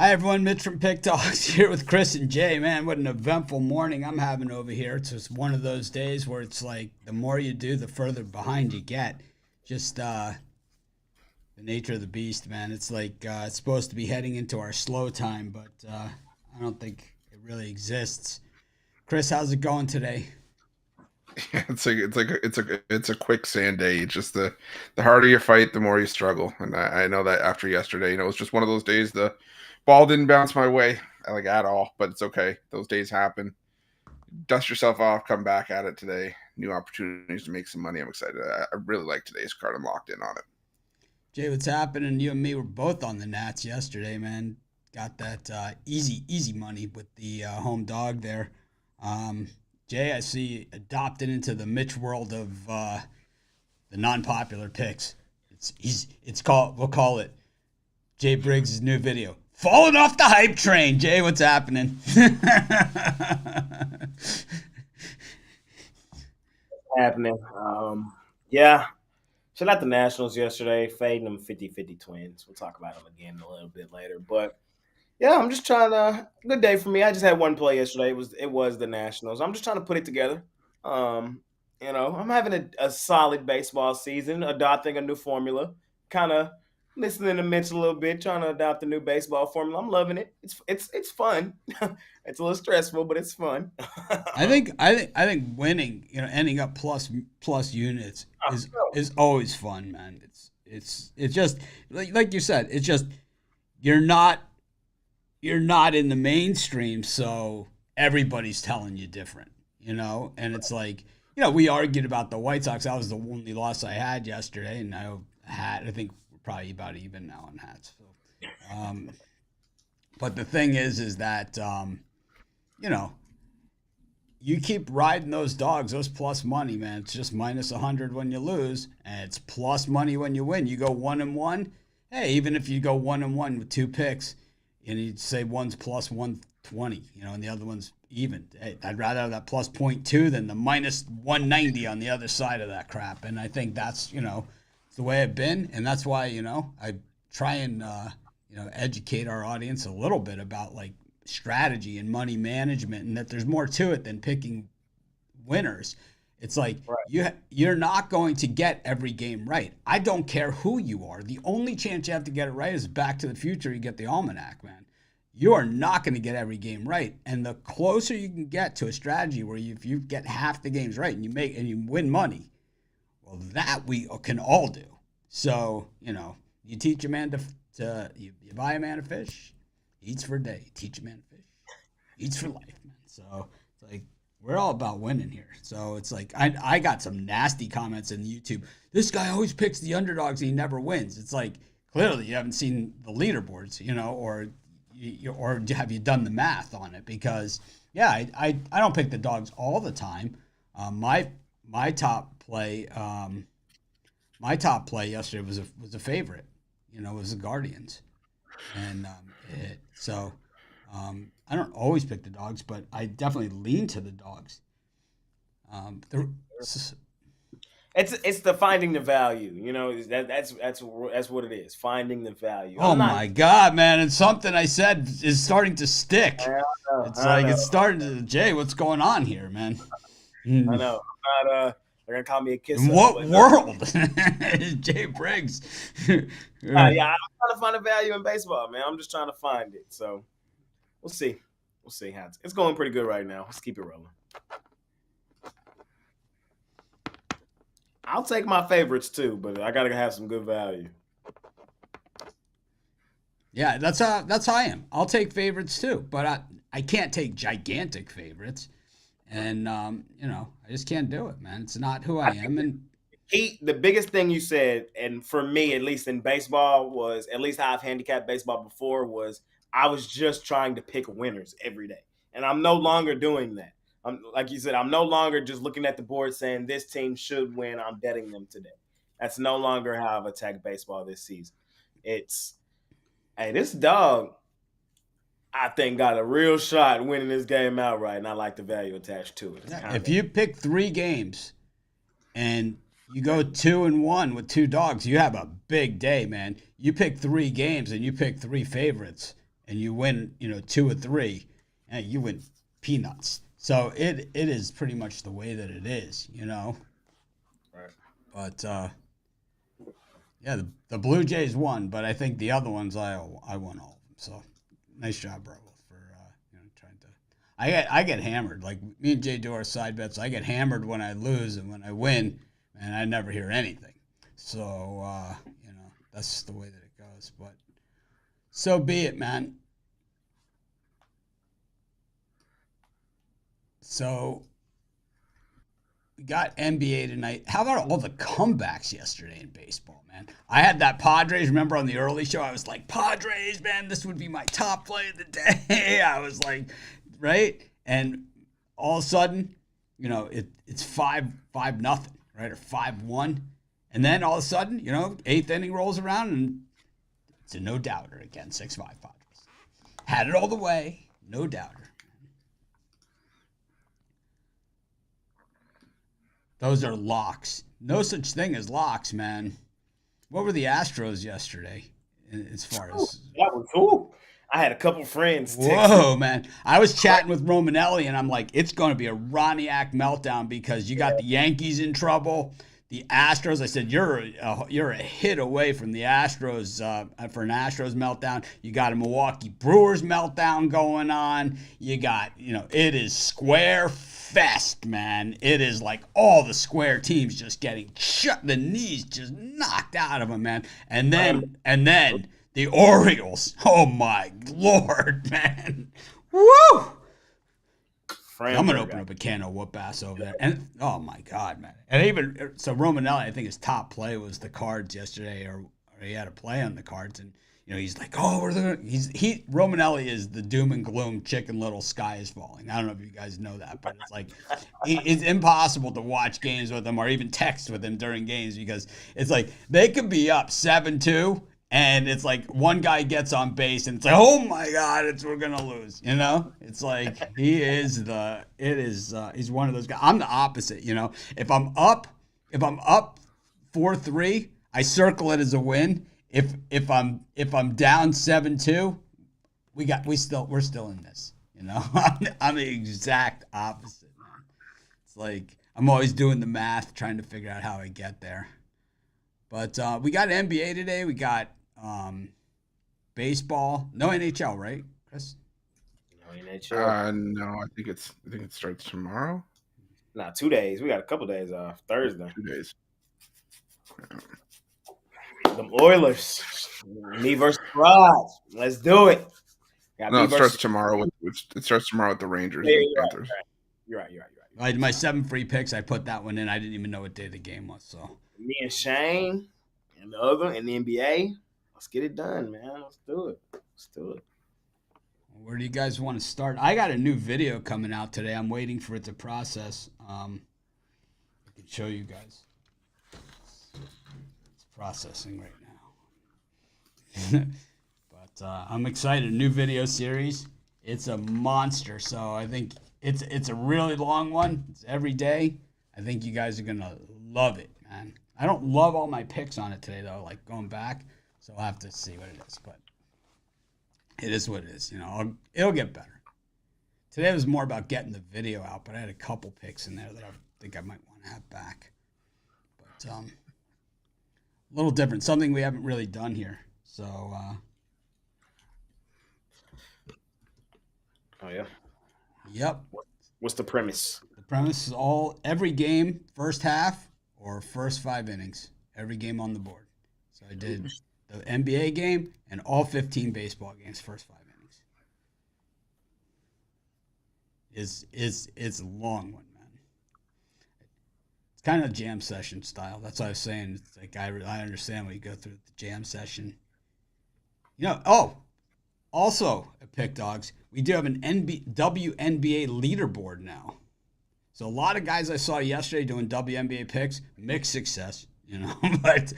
Hi everyone, Mitch from Pick Talks here with Chris and Jay. Man, what an eventful morning I'm having over here. It's just one of those days where it's like the more you do, the further behind you get. Just the nature of the beast, man. It's like it's supposed to be heading into our slow time, but I don't think it really exists. Chris, how's it going today? It's a quicksand day. It's just the harder you fight, the more you struggle. And I know that after yesterday, it's just one of those days. The ball didn't bounce my way like at all, but it's okay. Those days happen. Dust yourself off, come back at it today. New opportunities to make some money. I'm excited. I really like today's card. I'm locked in on it. Jay, what's happening? You and me were both on the Nats yesterday, man. Got that easy money with the home dog there. Um, Jay, I see you adopted into the Mitch world of the non-popular picks. It's called, we'll call it Jay Briggs' new video. Falling off the hype train. Jay, what's happening? Happening. Yeah. Shout out the Nationals yesterday, fading them 50-50 Twins. We'll talk about them again a little bit later. But yeah, I'm just trying to good day for me. I just had one play yesterday. It was the Nationals. I'm just trying to put it together. Um, I'm having a solid baseball season, adopting a new formula, kind of listening to Mitch a little bit, trying to adopt a new baseball formula. I'm loving it. It's fun. It's a little stressful, but it's fun. I think winning, ending up plus units is always fun, man. It's just like you said. It's just you're not you're not in the mainstream, so everybody's telling you different, And it's like, we argued about the White Sox. That was the only loss I had yesterday, and I think we're probably about even now on hats. So, but the thing is that you know you keep riding those dogs, those plus money, man. It's just minus 100 when you lose, and it's plus money when you win. You go 1-1. Hey, even if you go 1-1 with two picks, and you'd say one's plus 120, and the other one's even. Hey, I'd rather have that plus point two than the minus 190 on the other side of that crap. And I think that's, it's the way I've been. And that's why, I try and, educate our audience a little bit about like strategy and money management, and that there's more to it than picking winners. It's like Right. you're not going to get every game right. I don't care who you are. The only chance you have to get it right is Back to the Future. You get the almanac, man. You are not going to get every game right, and the closer you can get to a strategy where if you get half the games right and you win money, well, that we can all do. So you teach a man you buy a man a fish, he eats for a day. Teach a man to fish, he eats for life, man. So it's like we're all about winning here. So it's like I got some nasty comments in YouTube. This guy always picks the underdogs and he never wins. It's like clearly you haven't seen the leaderboards, or have you done the math on it? Because yeah, I don't pick the dogs all the time. My top play my top play yesterday was a favorite. It was the Guardians, and it hit. So I don't always pick the dogs, but I definitely lean to the dogs. The, It's the finding the value. That's what it is. Finding the value. oh I'm not. my God, man! And something I said is starting to stick. I know. It's I like know. it's starting to. Jay, what's going on here, man? I In know. I'm not. They're gonna call me a kisser, what but no. world is Jay Briggs? Yeah, I'm trying to find a value in baseball, man. I'm just trying to find it. So we'll see. We'll see how it's going pretty good right now. Let's keep it rolling. I'll take my favorites too, but I gotta have some good value. Yeah, that's how I am. I'll take favorites too, but I can't take gigantic favorites, and I just can't do it, man. It's not who I I think am, and the biggest thing you said, and for me, at least in baseball, was at least how I've handicapped baseball before was I was just trying to pick winners every day, and I'm no longer doing that. I'm like you said, I'm no longer just looking at the board saying this team should win. I'm betting them today. That's no longer how I've attacked baseball this season. It's hey, this dog, I think got a real shot winning this game outright, and I like the value attached to it. It's yeah, kind if of you pick 3 games and you go 2-1 with two dogs, you have a big day, man. You pick 3 games and you pick 3 favorites, and you win, 2 or 3, and you win peanuts. So it is pretty much the way that it is, Right. But yeah, the Blue Jays won, but I think the other ones I won all of them. So nice job, bro, for trying to. I get hammered. Like me and Jay do our side bets. I get hammered when I lose, and when I win, and I never hear anything. So that's just the way that it goes. But so be it, man. So we got NBA tonight. How about all the comebacks yesterday in baseball, man? I had that Padres. Remember on the early show, I was like, Padres, man, this would be my top play of the day. I was like, right? And all of a sudden, it's 5-0, right? Or 5-1. And then all of a sudden, 8th inning rolls around and it's a no-doubter again, 6-5 Padres. Had it all the way, no doubter. Those are locks. No such thing as locks, man. What were the Astros yesterday as far as... That was cool. I had a couple friends text Whoa, man. I was chatting with Romanelli, and I'm like, it's going to be a Roniak meltdown because you got the Yankees in trouble. The Astros, I said, you're a hit away from the Astros for an Astros meltdown. You got a Milwaukee Brewers meltdown going on. You got, it is square fest, man. It is like all the square teams just getting shut, the knees just knocked out of them, man. And then the Orioles. Oh my Lord, man. Woo! I'm gonna open up a can of whoop ass over there, and oh my God, man! And even so, Romanelli, I think his top play was the Cards yesterday, or he had a play on the Cards, and he's like, oh, Romanelli is the doom and gloom Chicken Little sky is falling. I don't know if you guys know that, but it's like it's impossible to watch games with him or even text with him during games because it's like they could be up 7-2. And it's like one guy gets on base and it's like, oh my God, we're going to lose. It's like he's one of those guys. I'm the opposite. If I'm up 4-3, I circle it as a win. If I'm down 7-2, we're still in this. I'm the exact opposite, man. It's like I'm always doing the math, trying to figure out how I get there. But we got NBA today. We got baseball. No NHL, right, Chris? No NHL. No, I think it starts tomorrow. Nah, 2 days. We got a couple days off. Thursday. 2 days. Them Oilers. Me versus Rockies. Let's do it. It starts tomorrow. It starts tomorrow with the Rangers and Panthers. You're right. I had my 7 free picks. I put that one in. I didn't even know what day the game was. So me and Shane and the other in the NBA. Let's get it done, man. Let's do it. Where do you guys want to start? I got a new video coming out today. I'm waiting for it to process. I can show you guys. It's processing right now. But I'm excited. New video series. It's a monster. So I think it's a really long one. It's every day. I think you guys are going to love it, man. I don't love all my picks on it today, though, like going back. So I'll have to see what it is. But it is what it is. It'll get better. Today was more about getting the video out, but I had a couple picks in there that I think I might want to have back. But a little different. Something we haven't really done here. So. Oh, yeah? Yep. What's the premise? The premise is every game, first half or first 5 innings. Every game on the board. So I did the NBA game and all 15 baseball games, first 5 innings. It's a long one, man. It's kind of jam session style. That's what I was saying. It's like I understand when you go through the jam session. Also at Pick Dogs, we do have an WNBA leaderboard now. So a lot of guys I saw yesterday doing WNBA picks, mixed success, but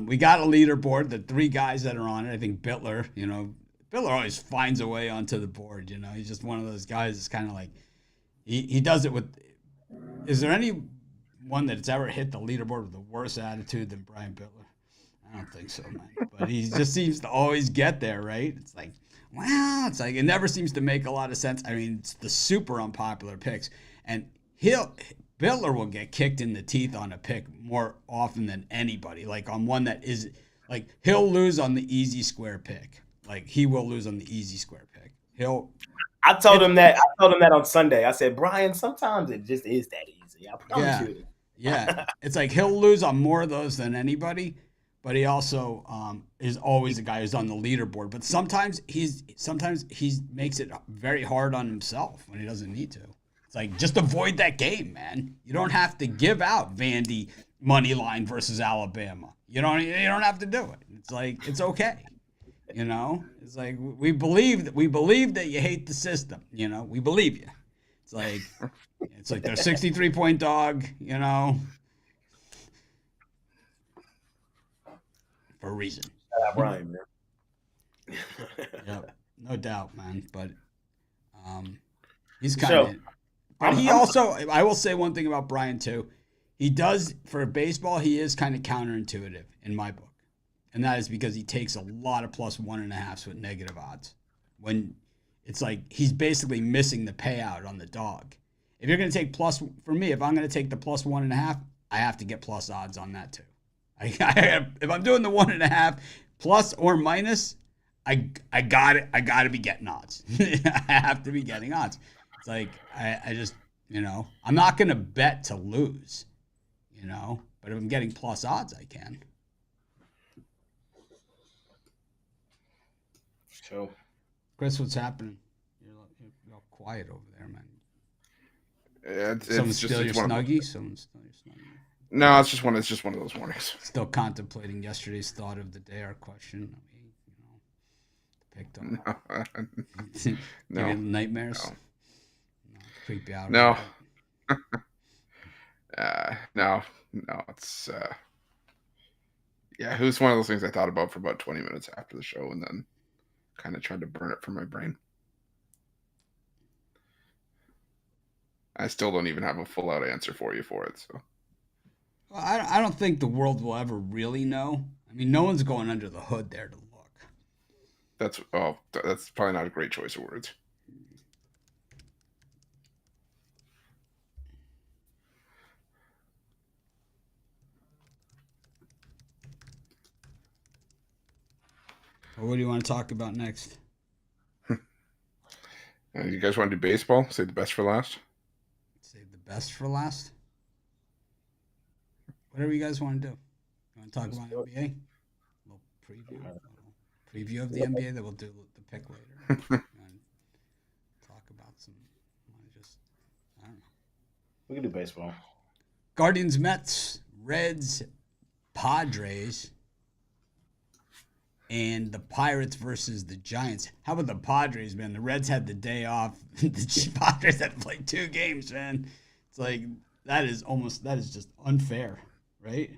we got a leaderboard. The 3 guys that are on it, I think Bittler, Bittler always finds a way onto the board. He's just one of those guys that's kind of like, he does it with, is there anyone that's ever hit the leaderboard with a worse attitude than Brian Bittler? I don't think so, man. But he just seems to always get there, right? It's like well, it's like it never seems to make a lot of sense. I mean, it's the super unpopular picks, and Bittler will get kicked in the teeth on a pick more often than anybody. Like on one that is like he'll lose on the easy square pick. Like he will lose on the easy square pick. I told him that on Sunday. I said, Brian, sometimes it just is that easy. I promise Yeah, you. yeah. It's like he'll lose on more of those than anybody, but he also is always a guy who's on the leaderboard. But sometimes he makes it very hard on himself when he doesn't need to. It's like just avoid that game, man. You don't have to give out Vandy money line versus Alabama. You don't have to do it. It's like it's okay. It's like we believe that you hate the system. We believe you. It's like they're 63-point dog. For a reason. Brian, man. Yep, no doubt, man. But he's kind of. But he also, I will say one thing about Brian too. He does for baseball. He is kind of counterintuitive in my book. And that is because he takes a lot of plus 1.5s with negative odds. When it's like he's basically missing the payout on the dog. If you're going to take for me, if I'm going to take the plus 1.5, I have to get plus odds on that too. If I'm doing the 1.5 plus or minus, I got it. I got to be getting odds. I have to be getting odds. It's like I just I'm not going to bet to lose. But if I'm getting plus odds, I can. So, Chris, what's happening? You're all quiet over there, man. Someone steal your snuggie? Someone steal your snuggie? No, it's just one of those mornings. Still contemplating yesterday's thought of the day, our question. Picked on. No. Give you nightmares? No. Creep you out? No. No. It's it was one of those things I thought about for about 20 minutes after the show, and then kind of tried to burn it from my brain. I still don't even have a full out answer for you for it. So, well, I don't think the world will ever really know. I mean, no one's going under the hood there to look. That's probably not a great choice of words. Well, what do you want to talk about next? You guys want to do baseball? Save the best for last? Save the best for last? Whatever you guys want to do. You want to talk about NBA? A little preview of the NBA that we'll do the pick later. And talk about some, I don't know. We can do baseball. Guardians, Mets, Reds, Padres, and the Pirates versus the Giants. How about the Padres, man? The Reds had the day off. The Padres had played 2 games, man. It's like that is just unfair, right?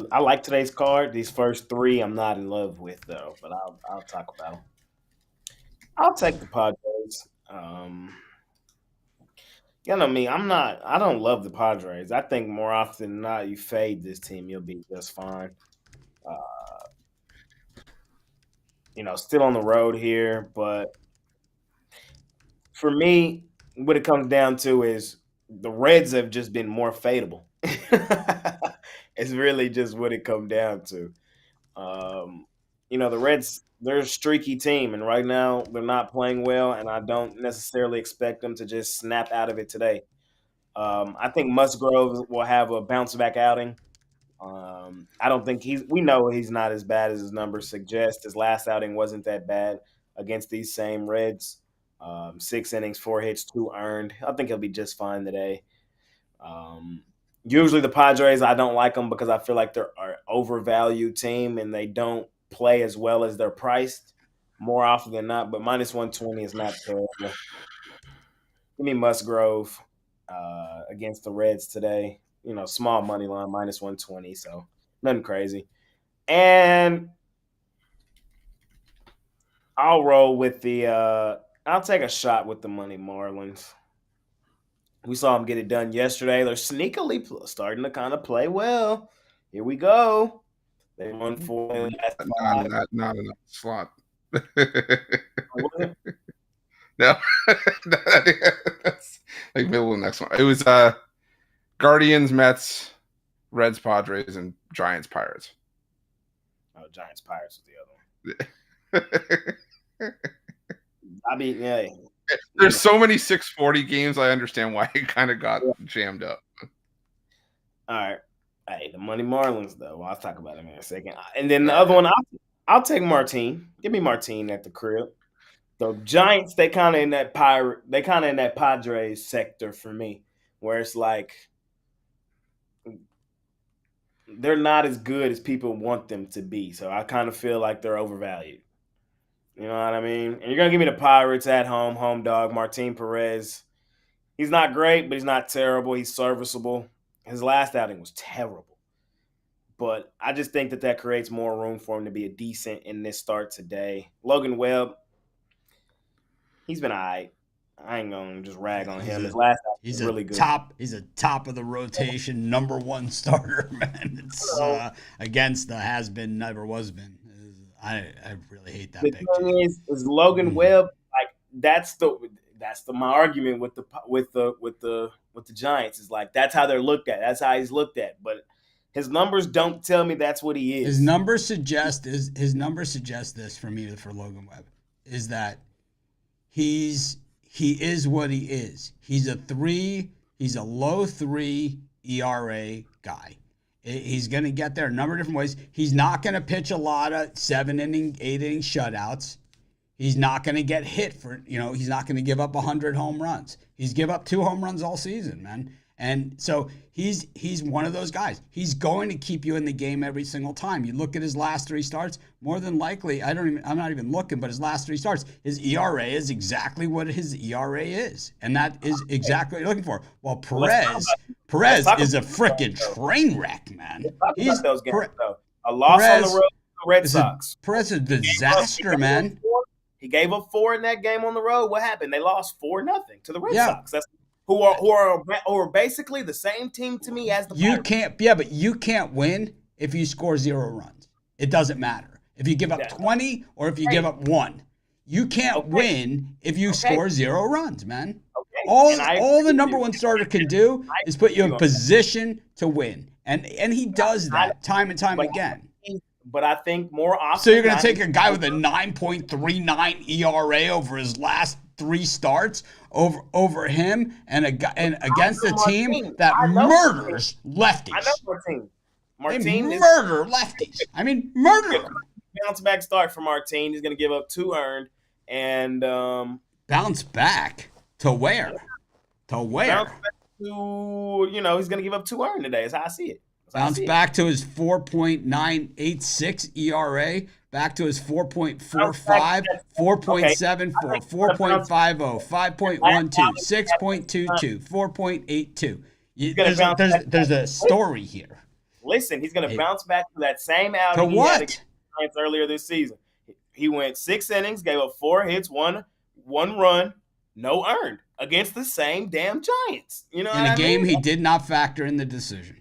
I like today's card. These first 3 I'm not in love with though, but I'll talk about them. I'll take the Padres. Me, I don't love the Padres. I think more often than not, you fade this team, you'll be just fine. Still on the road here, but for me, what it comes down to is the Reds have just been more fadeable. It's really just what it comes down to. The Reds, they're a streaky team, and right now they're not playing well, and I don't necessarily expect them to just snap out of it today. I think Musgrove will have a bounce back outing. I don't think we know he's not as bad as his numbers suggest. His last outing wasn't that bad against these same Reds. 6 innings, 4 hits, 2 earned. I think he'll be just fine today. Usually the Padres, I don't like them because I feel like they're an overvalued team and they don't play as well as they're priced more often than not. But minus 120 is not terrible. Give me Musgrove against the Reds today. Small money line, minus 120, so nothing crazy. And I'll roll with the. I'll take a shot with the money Marlins. We saw them get it done yesterday. They're sneakily starting to kind of play well. Here we go. They won 4 in the last five. Not enough slot. Was it? No, that's like middle of the next one. It was Guardians, Mets, Reds, Padres, and Giants, Pirates. Oh, Giants Pirates was the other one. I mean, yeah. There's so many 640 games. I understand why it kind of got jammed up. All right. Hey, the Money Marlins, though. I'll talk about them in a second. And then the other one, I'll take Martine. Give me Martine at the crib. The Giants, they kind of in that Padres sector for me, where it's like they're not as good as people want them to be. So I kind of feel like they're overvalued. You know what I mean? And you're going to give me the Pirates at home dog. Martin Perez. He's not great, but he's not terrible. He's serviceable. His last outing was terrible. But I just think that creates more room for him to be a decent in this start today. Logan Webb, he's been all right. I ain't going to just rag on him. His last outing was really good. He's a top of the rotation, number one starter, man. It's against the has been, never was been. I really hate that picture. The thing is Logan Webb, like that's my argument with the Giants is like that's how they're looked at. That's how he's looked at. But his numbers don't tell me that's what he is. His numbers suggest this for me for Logan Webb is that he is what he is. He's a low 3 ERA guy. He's going to get there a number of different ways. He's not going to pitch a lot of 7-inning, 8-inning shutouts. He's not going to get hit he's not going to give up 100 home runs. He's give up 2 home runs all season, man. And so he's one of those guys. He's going to keep you in the game every single time. You look at his last 3 starts, more than likely, I'm not even looking, but his last 3 starts, his ERA is exactly what his ERA is. And that is exactly what you're looking for. Well, Perez is a freaking train wreck, man. He's those games, though. A loss on the road to the Red Sox. Perez is a disaster, man. He gave up 4 in that game on the road. What happened? They lost 4-0 to the Red Sox. That's who are basically the same team to me as the Pirates. But you can't win if you score 0 runs. It doesn't matter. If you give up 20 or if you give up 1. You can't win if you score 0 runs, man. Okay. All the number one starter can do is put you in position to win. And he does that time and time again. But I think more often. So you're going to take a guy with a 9.39 ERA over his last 3 starts over him and against a team that murders lefties. I know Martin. They murder lefties. I mean, murder them. Bounce back start for Martin. He's going to give up 2 earned and bounce back to where? To where? Bounce back to he's going to give up 2 earned today. Is how I see it. Bounce back to his 4.986 ERA, back to his 4.45, 4.74, 4.50, 5.12, 6.22, 4.82. There's a story here. Listen, he's going to bounce back to that same outing he had against the Giants earlier this season. He went 6 innings, gave up 4 hits, one run, no earned against the same damn Giants. In a game he did not factor in the decision.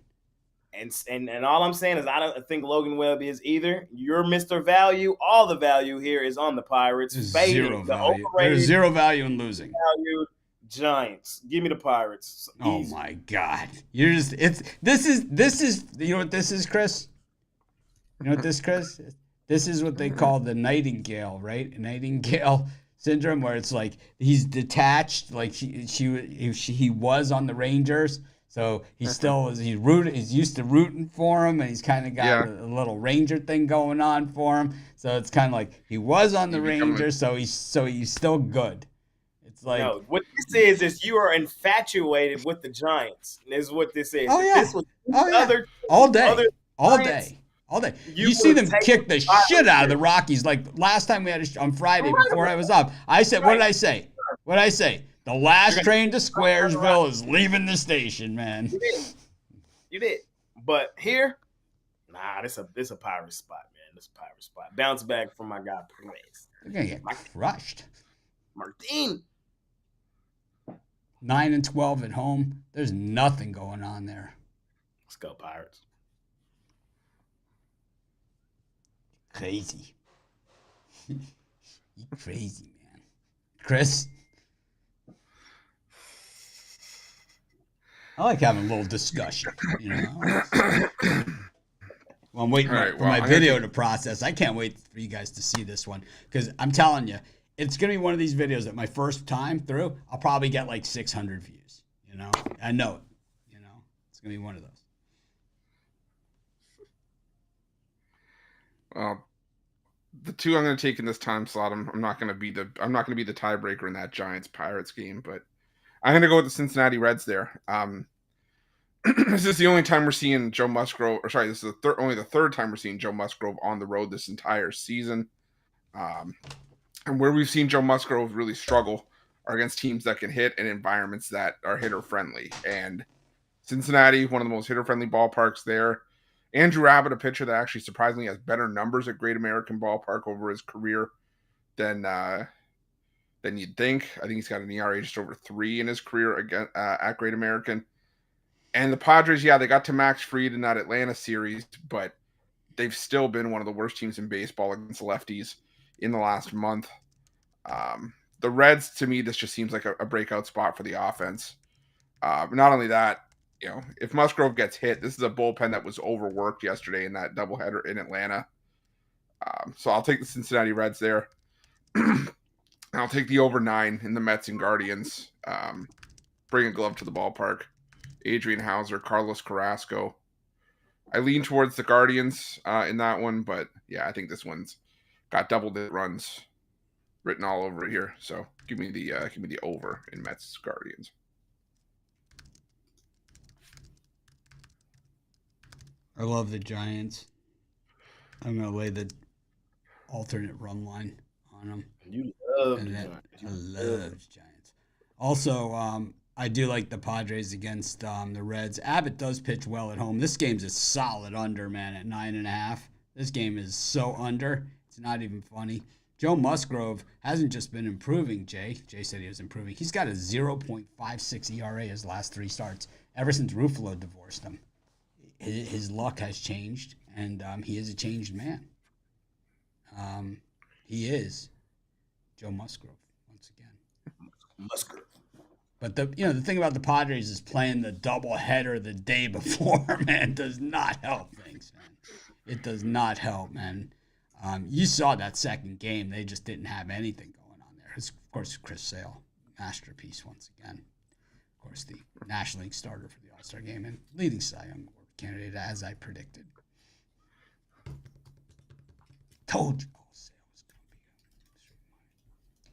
And all I'm saying is I don't think Logan Webb is either. You're Mr. Value. All the value here is on the Pirates. Zero value. There's 0 value in losing. Valued Giants. Give me the Pirates. Oh my God. This is you know what this is, Chris? You know what this, Chris? This is what they call the Nightingale, right? Nightingale syndrome, where it's like he's detached, like he was on the Rangers. So he's used to rooting for him, and he's kind of got a little Ranger thing going on for him. So it's kind of like he was on the Rangers, so he's still good. It's like what this is you are infatuated with the Giants. Is what this is. Oh yeah, this was all day. You see them kick the shit out of the Rockies. Like last time we had on Friday before I was up, I said, what did I say? The last train to Squaresville is leaving the station, man. You did. But here, this a Pirates spot, man. this Pirate spot. Bounce back from my guy Perez. They're gonna get crushed. Martin. 9-12 at home. There's nothing going on there. Let's go Pirates. Crazy. You crazy, man. Chris? I like having a little discussion, you know? Well, I'm waiting for my video to process. I can't wait for you guys to see this one because I'm telling you, it's going to be one of these videos that my first time through, I'll probably get like 600 views, you know? I know it, you know? It's going to be one of those. Well, the two I'm going to take in this time slot, I'm not going to be the tiebreaker in that Giants Pirates game, but I'm going to go with the Cincinnati Reds there. This is the only time we're seeing Joe Musgrove, this is only the third time we're seeing Joe Musgrove on the road this entire season. And where we've seen Joe Musgrove really struggle are against teams that can hit and environments that are hitter friendly. And Cincinnati, one of the most hitter friendly ballparks there. Andrew Abbott, a pitcher that actually surprisingly has better numbers at Great American Ballpark over his career than you'd think. I think he's got an ERA just over 3 in his career again at Great American. And the Padres, they got to Max Fried in that Atlanta series, but they've still been one of the worst teams in baseball against lefties in the last month. The Reds, to me, this just seems like a breakout spot for the offense. Not only that, if Musgrove gets hit, this is a bullpen that was overworked yesterday in that doubleheader in Atlanta. So I'll take the Cincinnati Reds there. I'll take the over 9 in the Mets and Guardians. Bring a glove to the ballpark. Adrian Hauser, Carlos Carrasco. I lean towards the Guardians in that one, but I think this one's got double-digit runs written all over it here. So give me the over in Mets Guardians. I love the Giants. I'm gonna lay the alternate run line on them. You love the Giants. Giants. I love Giants. Also, I do like the Padres against the Reds. Abbott does pitch well at home. This game's a solid under, man, at 9.5. This game is so under. It's not even funny. Joe Musgrove hasn't just been improving, Jay. Jay said he was improving. He's got a 0.56 ERA his last 3 starts, ever since Ruffalo divorced him. His luck has changed, and he is a changed man. He is Joe Musgrove, once again. Musgrove. But the thing about the Padres is playing the doubleheader the day before, man, does not help things, man. It does not help, man. You saw that second game. They just didn't have anything going on there. Of course, Chris Sale, masterpiece once again. Of course, the National League starter for the All-Star game and leading Cy Young Award candidate, as I predicted. Told you. Sale was going to be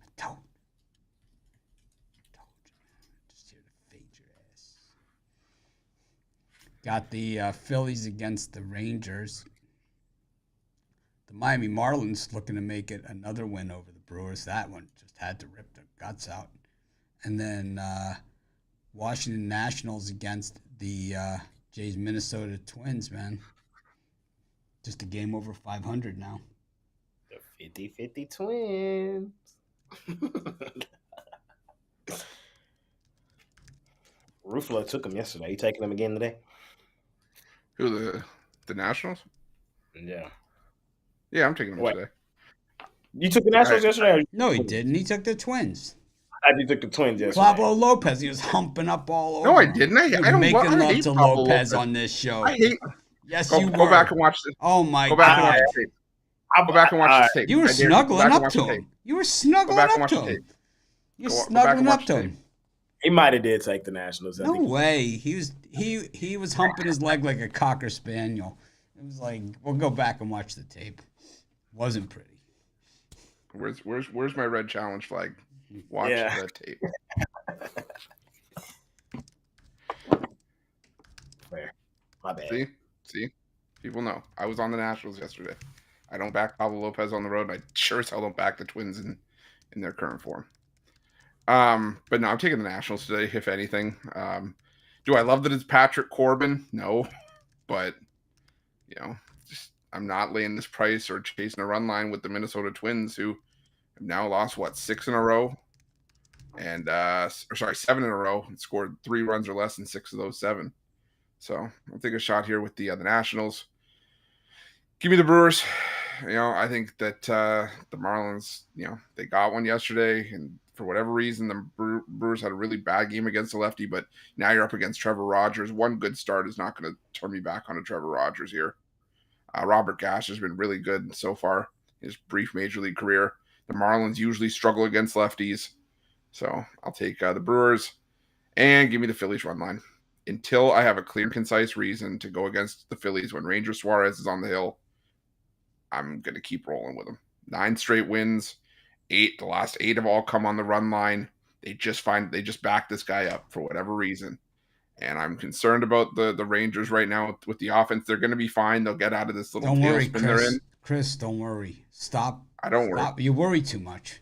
I told you. Just here to fade your ass. Got the Phillies against the Rangers. The Miami Marlins looking to make it another win over the Brewers. That one just had to rip the guts out. And then Washington Nationals against the Jays Minnesota Twins, man. Just a game over 500 now. The 50-50 Twins. Ruffalo took him yesterday. You taking him again today? Who, the Nationals? Yeah. Yeah, I'm taking them today. You took the Nationals yesterday? No, he didn't. He took the Twins. You took the Twins yesterday. Pablo Lopez, he was humping up all over. No, I didn't. I don't making love hate to Pablo Lopez on this show. I hate. Yes, you were. Go back and watch this. Oh my Go back God! and watch the tape. Go back and watch the tape. You were snuggling up to him. You were snuggling up to him. You were snuggling up to him. He might have did take the Nationals. No way. He was humping his leg like a cocker spaniel. It was like, we'll go back and watch the tape. Wasn't pretty. Where's my red challenge flag? Watch the tape. Fair. My bad. See, people know. I was on the Nationals yesterday. I don't back Pablo Lopez on the road. I sure as hell don't back the Twins in their current form. But no, I'm taking the Nationals today, if anything. Do I love that it's Patrick Corbin? No, but I'm not laying this price or chasing a run line with the Minnesota Twins, who have now lost 6 in a row, and 7 in a row, and scored 3 runs or less in 6 of those 7. So I'll take a shot here with the Nationals. Give me the Brewers. I think that the Marlins, they got one yesterday, and for whatever reason, the Brewers had a really bad game against the lefty, but now you're up against Trevor Rogers. One good start is not going to turn me back on a Trevor Rogers here. Robert Gash has been really good so far in his brief major league career. The Marlins usually struggle against lefties, so I'll take the Brewers and give me the Phillies run line. Until I have a clear and concise reason to go against the Phillies when Ranger Suarez is on the hill, I'm going to keep rolling with them. 9 straight wins. The last 8 have all come on the run line. They just back this guy up for whatever reason. And I'm concerned about the Rangers right now with the offense. They're going to be fine. They'll get out of this little tailspin they're in. Chris, don't worry. Stop. I don't worry. You worry too much.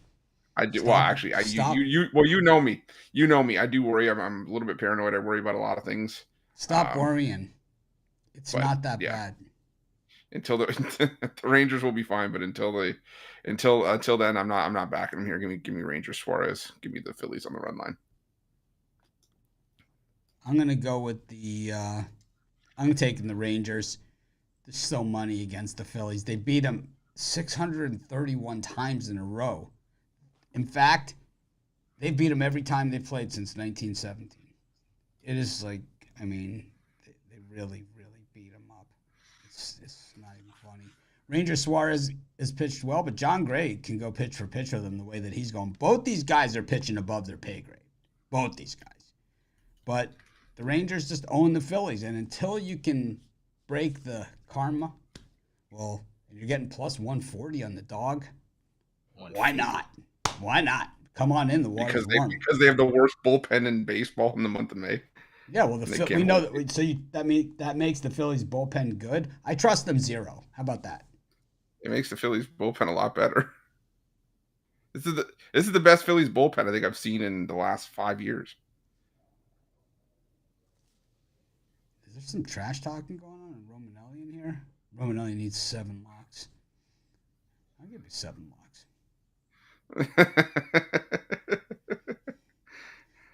I do. Well, actually, you know me. You know me. I do worry. I'm a little bit paranoid. I worry about a lot of things. Stop worrying. It's not that bad. Until the Rangers will be fine, but until then, I'm not backing them here. Give me Rangers Suarez. Give me the Phillies on the run line. I'm gonna go with I'm taking the Rangers. There's still money against the Phillies. They beat them 631 times in a row. In fact, they beat them every time they played since 1917. It is they really, really beat them up. It's not even funny. Ranger Suarez is pitched well, but John Gray can go pitch for pitch with them the way that he's going. Both these guys are pitching above their pay grade. Both these guys. But the Rangers just own the Phillies, and until you can break the karma, well, you're getting plus 140 on the dog. Why not? Why not? Come on in, the water's warm. Because they have the worst bullpen in baseball in the month of May. Yeah, well, we know that. So that makes the Phillies bullpen good. I trust them 0. How about that? It makes the Phillies bullpen a lot better. This is the best Phillies bullpen I think I've seen in the last 5 years. Is there some trash talking going on in Romanelli in here? Romanelli needs 7 locks. I'll give you 7 locks.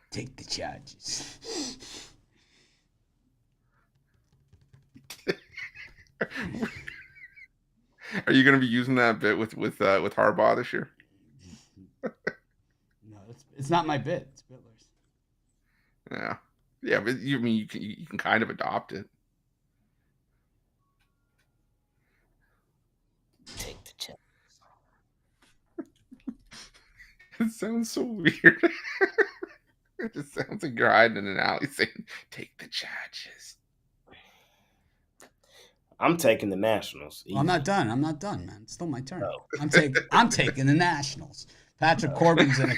Take the charges. Are you going to be using that bit with Harbaugh this year? No, it's not my bit. It's Bitler's. Yeah, but you can kind of adopt it. Take the chance. It sounds so weird. It just sounds like you're hiding in an alley saying, "Take the charges." I'm taking the Nationals. Well, I'm not done, man. It's still my turn. No. I'm taking the Nationals. Patrick Corbin's in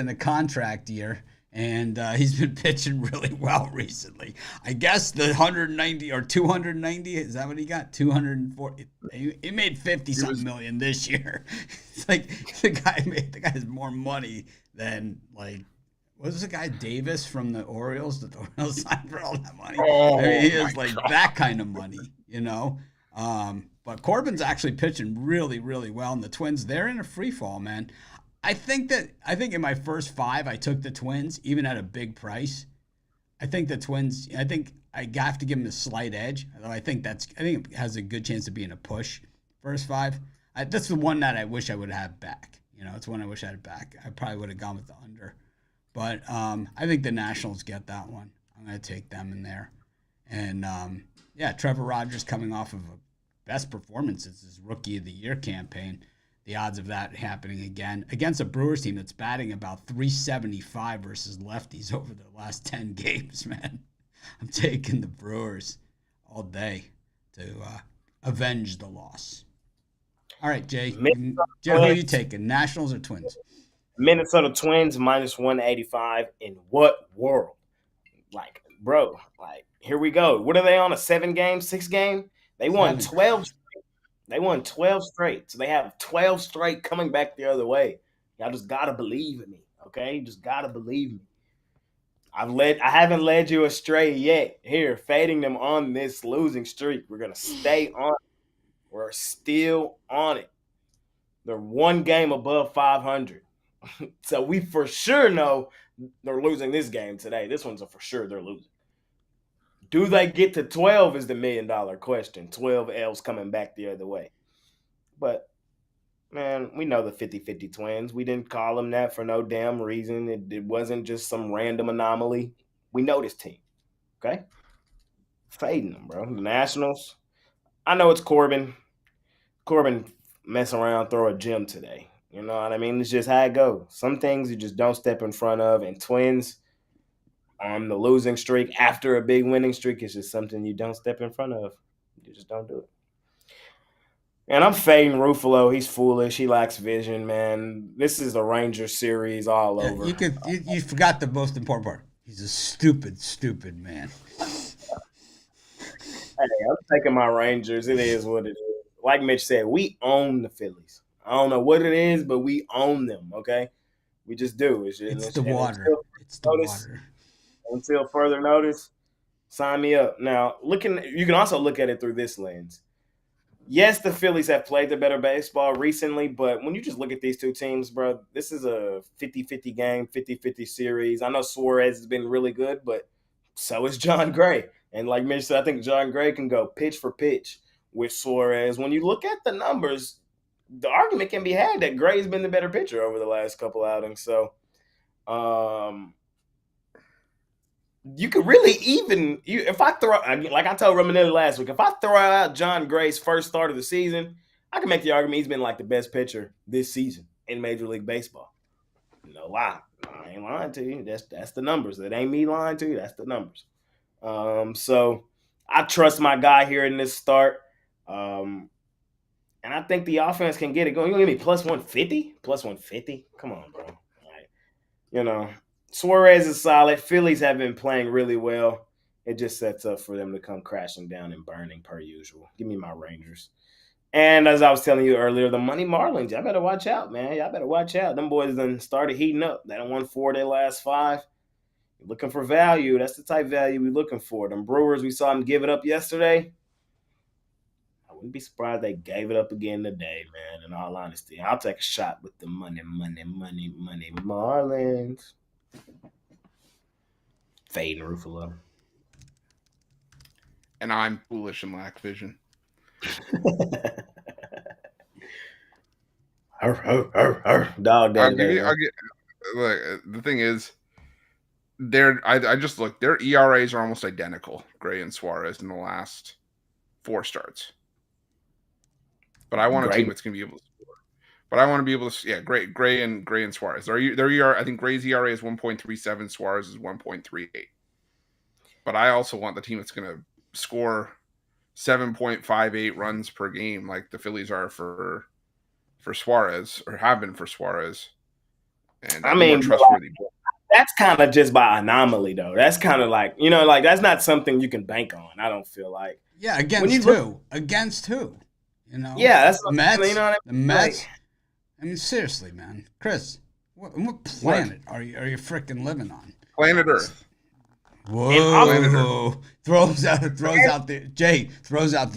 a contract year, and he's been pitching really well recently. I guess the 190 or 290, is that what he got? 240. He made 50-something million this year. It's like the guy has more money than was the guy Davis from the Orioles that the Orioles signed for all that money? Oh, he is that kind of money, But Corbin's actually pitching really, really well, and the Twins, they're in a free fall, man. I think in my first 5, I took the Twins, even at a big price. I think the Twins. I think I have to give them a slight edge. Although I think it has a good chance of being a push. First 5. That's the one that I wish I would have back. It's one I wish I had back. I probably would have gone with the under. But I think the Nationals get that one. I'm going to take them in there. And, Trevor Rogers coming off of a best performance since his Rookie of the Year campaign. The odds of that happening again against a Brewers team that's batting about 375 versus lefties over the last 10 games, man. I'm taking the Brewers all day to avenge the loss. All right, Jay. Who are you taking, Nationals or Twins? Minnesota Twins minus 185. In what world? Bro, here we go. What are they on, a 7-game, 6-game? They won 12 straight. They won 12 straight. So they have 12 straight coming back the other way. Y'all just got to believe in me, okay? Just got to believe me. I haven't led you astray yet. Here, fading them on this losing streak. We're gonna stay on it. We're still on it. They're one game above 500. So we for sure know they're losing this game today. This one's a for sure they're losing. Do they get to 12 is the $1,000,000 question. 12 L's coming back the other way. But, man, we know the 50-50 twins. We didn't call them that for no damn reason. It wasn't just some random anomaly. We know this team. Okay? Fading them, bro. The Nationals. I know it's Corbin. Corbin mess around, throw a gem today. You know what I mean? It's just how it goes. Some things you just don't step in front of. And Twins on the losing streak after a big winning streak is just something you don't step in front of. You just don't do it. And I'm fading Ruffalo. He's foolish. He lacks vision, man. This is the Rangers series all over. You forgot the most important part. He's a stupid, stupid man. Hey, I'm taking my Rangers. It is what it is. Like Mitch said, we own the Phillies. I don't know what it is, but we own them, okay? We just do. It's the water. It's the water. Until further notice, sign me up. Now, you can also look at it through this lens. Yes, the Phillies have played the better baseball recently, but when you just look at these two teams, bro, this is a 50-50 game, 50-50 series. I know Suarez has been really good, but so is John Gray. And like Mitch said, I think John Gray can go pitch for pitch with Suarez. When you look at the numbers, the argument can be had that Gray's been the better pitcher over the last couple outings. So, you could really if I throw, like I told Romanelli last week, if I throw out John Gray's first start of the season, I can make the argument he's been like the best pitcher this season in Major League Baseball. No lie. I ain't lying to you. That's the numbers. That ain't me lying to you. That's the numbers. So I trust my guy here in this start. And I think the offense can get it going. You gonna give me plus 150? Plus 150? Come on, bro. You know, Suarez is solid. Phillies have been playing really well. It just sets up for them to come crashing down and burning per usual. Give me my Rangers. And as I was telling you earlier, the money Marlins, y'all better watch out, man. Y'all better watch out. Them boys done started heating up. They done won 4 of their last 5. You're looking for value. That's the type of value we're looking for. Them Brewers, we saw them give it up yesterday. I wouldn't be surprised they gave it up again today, man, in all honesty. I'll take a shot with the money Marlins. Fading Ruffalo. And I'm foolish and lack vision. Dog day. Look, the thing is, I just looked. Their ERAs are almost identical, Gray and Suarez, in the last 4 starts. But I want a team that's going to be able to score. But I want to be able to, Gray and Suarez. Their ERA, I think Gray's ERA is 1.37, Suarez is 1.38. But I also want the team that's going to score 7.58 runs per game, like the Phillies are for Suarez, or have been for Suarez. And I mean, trustworthy. That's kind of just by anomaly, though. That's kind of like, that's not something you can bank on. I don't feel like. Yeah, against who? Against who? Yeah, that's the Mets. You know what I mean? The Mets. I mean, seriously, man, Chris, what planet are you freaking living on? Planet Earth. Whoa! Throws out the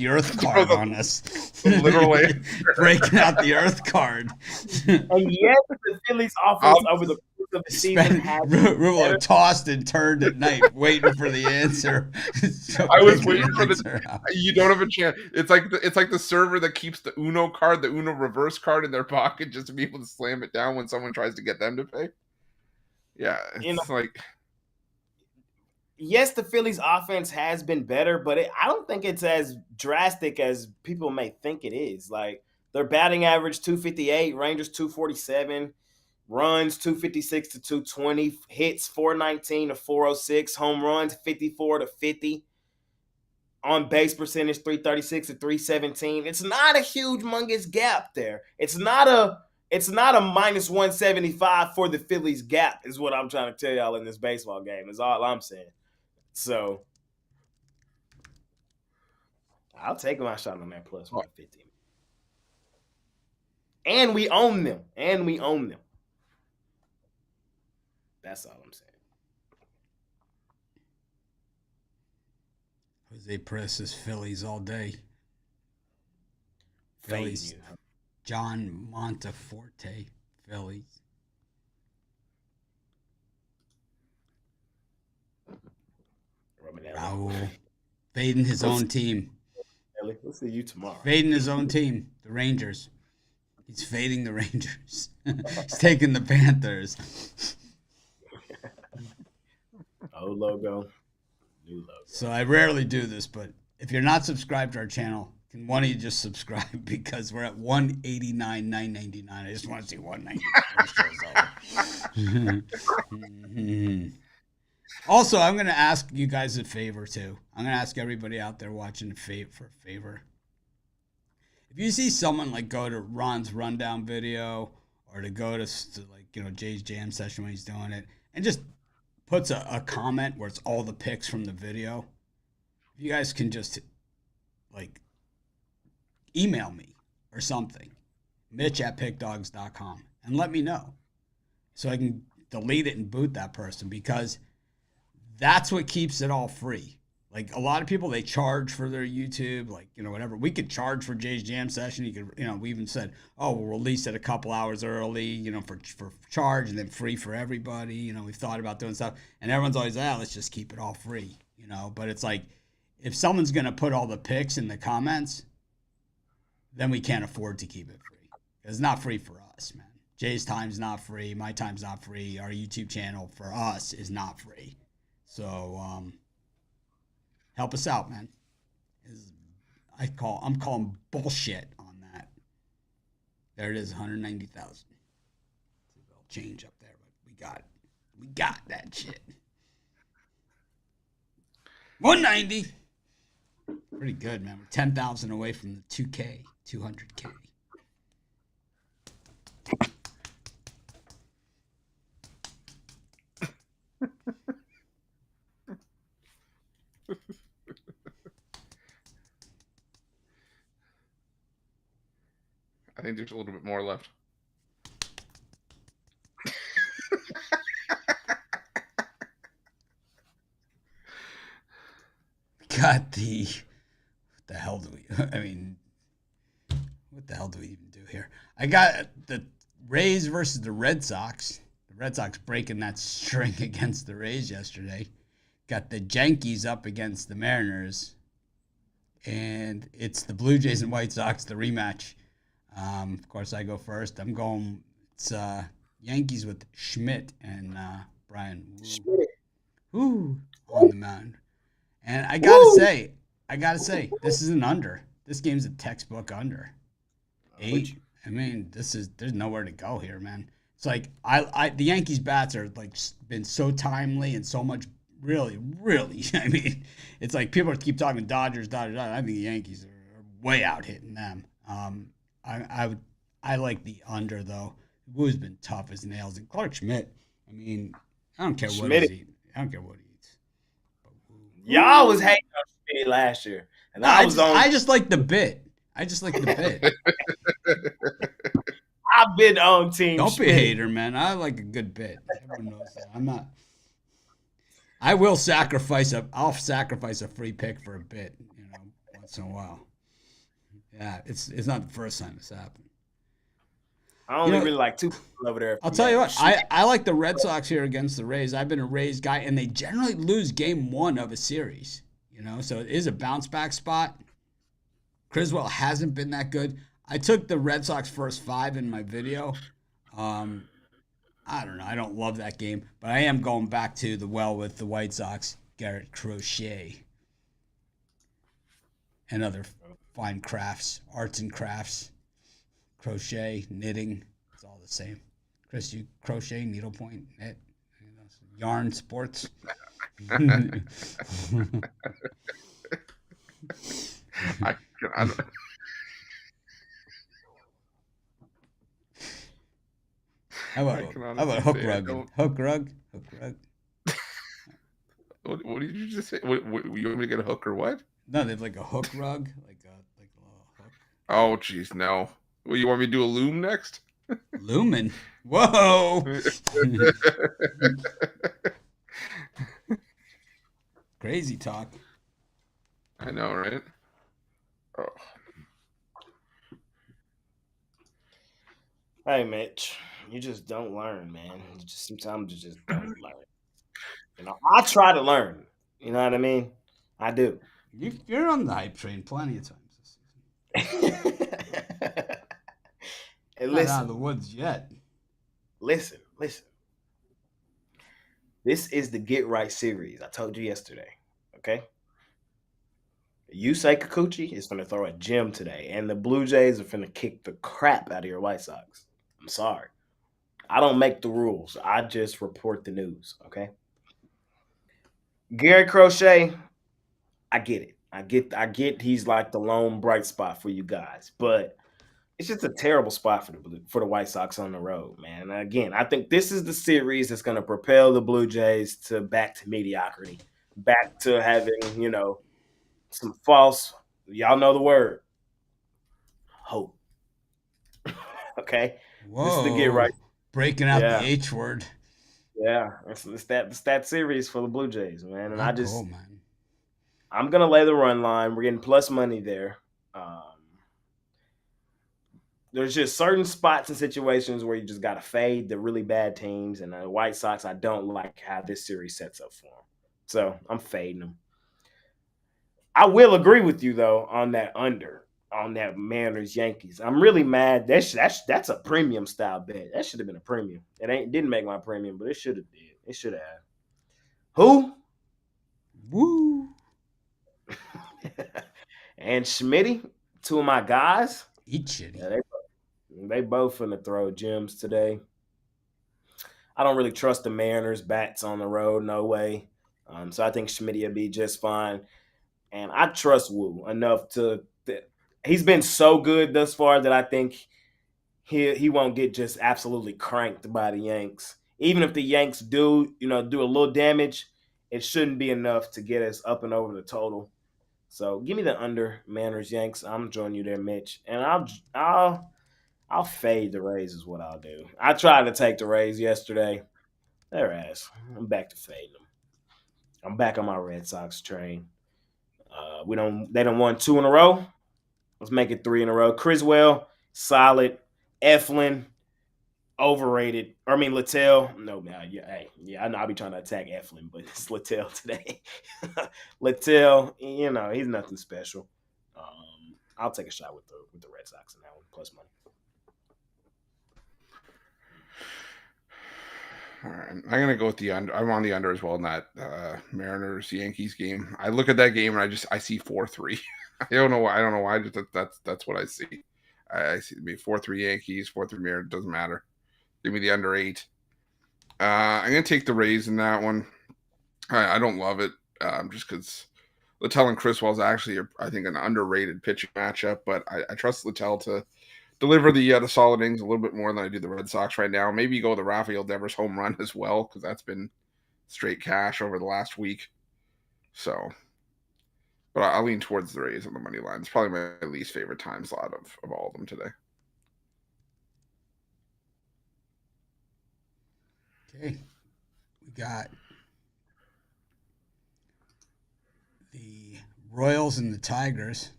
Earth card on us. Literally breaking out the Earth card. And yes, the Phillies offense over the course of the season Rulo tossed and turned at night, waiting for the answer. I was waiting for the. You don't have a chance. It's like the server that keeps the Uno card, the Uno reverse card in their pocket, just to be able to slam it down when someone tries to get them to pay. Yeah, it's like. Yes, the Phillies offense has been better, but I don't think it's as drastic as people may think it is. Like, their batting average 258, Rangers 247, runs 256 to 220, hits 419 to 406, home runs 54 to 50, on base percentage 336 to 317. It's not a huge humongous gap there. It's not a minus 175 for the Phillies gap is what I'm trying to tell y'all in this baseball game is all I'm saying. So I'll take my shot on that plus 150. And we own them. That's all I'm saying. Jose Presses, Phillies all day. Fading Phillies. you. John Monteforte, Phillies. Raul. Fading his own team. We'll see you tomorrow. Fading his own team, the Rangers. He's fading the Rangers. He's taking the Panthers. Old logo, new logo. So I rarely do this, but if you're not subscribed to our channel, can one of you just subscribe? Because we're at 189, 999. I just want to see 199. Also, I'm going to ask you guys a favor, too. I'm going to ask everybody out there watching for a favor. If you see someone like go to Ron's rundown video or to go to like, you know, Jay's jam session when he's doing it and just puts a comment where it's all the pics from the video, if you guys can just like email me or something, Mitch@pickdogs.com, and let me know so I can delete it and boot that person, because that's what keeps it all free. Like a lot of people, they charge for their YouTube, like, you know, whatever. We could charge for Jay's jam session. You could, you know, we even said, oh, we'll release it a couple hours early, you know, for charge, and then free for everybody. You know, we've thought about doing stuff, and everyone's always, let's just keep it all free, you know. But it's like, if someone's going to put all the pics in the comments, then we can't afford to keep it free. It's not free for us, man. Jay's time's not free. My time's not free. Our YouTube channel for us is not free. So, help us out, man. I'm calling bullshit on that. There it is, 190,000. It's a little change up there, but we got it. We got that shit. 190. Pretty good, man. We're 10,000 away from the 200K. I think there's a little bit more left. Got the... What the hell do we... I mean... What the hell do we even do here? I got the Rays versus the Red Sox. The Red Sox breaking that string against the Rays yesterday. Got the Yankees up against the Mariners. And it's the Blue Jays and White Sox, the rematch. Of course, I go first. I'm going... It's Yankees with Schmidt and Brian Woo on the mound. And I gotta say, this is an under. This game's a textbook under. 8. I mean, there's nowhere to go here, man. It's like the Yankees bats are like been so timely and so much really. I mean, it's like people keep talking Dodgers. I think the Yankees are way out hitting them. I like the under though. Woo's been tough as nails, and Clark Schmidt. I mean, I don't care what he's eating. I don't care what he eats. Y'all was hating on Schmidt last year, and I just like the bit. I've been on team. Don't be a hater, man. I like a good bit. Everyone knows that. I'm not. I will sacrifice I'll sacrifice a free pick for a bit, you know, once in a while. Yeah, it's not the first time it's happened. I only really like 2 people over there. I'll tell you what, I like the Red Sox here against the Rays. I've been a Rays guy, and they generally lose game 1 of a series, you know, so it is a bounce back spot. Criswell hasn't been that good. I took the Red Sox first 5 in my video. I don't know. I don't love that game, but I am going back to the well with the White Sox, Garrett Crochet, and other fine crafts, arts and crafts, crochet, knitting. It's all the same. Chris, you crochet, needlepoint, knit, yarn, sports. I don't. How about hook rug? Hook rug? What did you just say? What, you want me to get a hook or what? No, they have like a hook rug, like a little hook. Oh, jeez, no. Well, you want me to do a loom next? Lumen? Whoa! Crazy talk. I know, right? Oh. Hey, Mitch, you just don't learn, man. Sometimes you just don't learn. I try to learn. You know what I mean? I do. You're on the hype train plenty of times this season. Hey, Not out listen, of the woods yet. listen. This is the Get Right series. I told you yesterday. Okay? Yusei Kikuchi is going to throw a gem today, and the Blue Jays are going to kick the crap out of your White Sox. I'm sorry. I don't make the rules. I just report the news. Okay? Gary Crochet, I get it. I get he's like the lone bright spot for you guys, but it's just a terrible spot for the White Sox on the road, man. And again, I think this is the series that's going to propel the Blue Jays back to mediocrity, back to having, some false, y'all know the word, hope. Okay? This is the Get Whoa. Right. Breaking out the Yeah. H word. Yeah. It's that series for the Blue Jays, man. And Not cool, man. I'm going to lay the run line. We're getting plus money there. There's just certain spots and situations where you just got to fade the really bad teams. And the White Sox, I don't like how this series sets up for them. So I'm fading them. I will agree with you, though, on that Mariners Yankees. I'm really mad. That's a premium style bet. That should have been a premium. Didn't make my premium, but it should have did. It should have. Who? Woo. And Schmitty, two of my guys. Eat shitty. Yeah, they both finna throw gems today. I don't really trust the Mariners bats on the road. No way. So I think Schmitty will be just fine. And I trust Wu enough he's been so good thus far that I think he won't get just absolutely cranked by the Yanks. Even if the Yanks do a little damage, it shouldn't be enough to get us up and over the total. So give me the under Mariners Yanks. I'm joining you there, Mitch. And I'll fade the Rays is what I'll do. I tried to take the Rays yesterday. Their ass. I'm back to fading them. I'm back on my Red Sox train. They don't won 2 in a row. Let's make it 3 in a row. Criswell, solid. Eflin, overrated. Littell. No, man. Yeah, I know I'll be trying to attack Eflin, but it's Littell today. Littell, he's nothing special. I'll take a shot with the Red Sox in that one, plus money. All right, I'm gonna go with the under. I'm on the under as well in that Mariners Yankees game. I look at that game and I see 4-3. I don't know why. Just that's what I see. I see me 4-3 Yankees, 4-3 Mariners. Doesn't matter. Give me the under 8. I'm gonna take the Rays in that one. I don't love it just because Littell and Criswell is actually I think an underrated pitching matchup, but I trust Littell to deliver the solid innings a little bit more than I do the Red Sox right now. Maybe go the Rafael Devers home run as well, because that's been straight cash over the last week. So, but I'll lean towards the Rays on the money line. It's probably my least favorite time slot of all of them today. Okay. We got the Royals and the Tigers.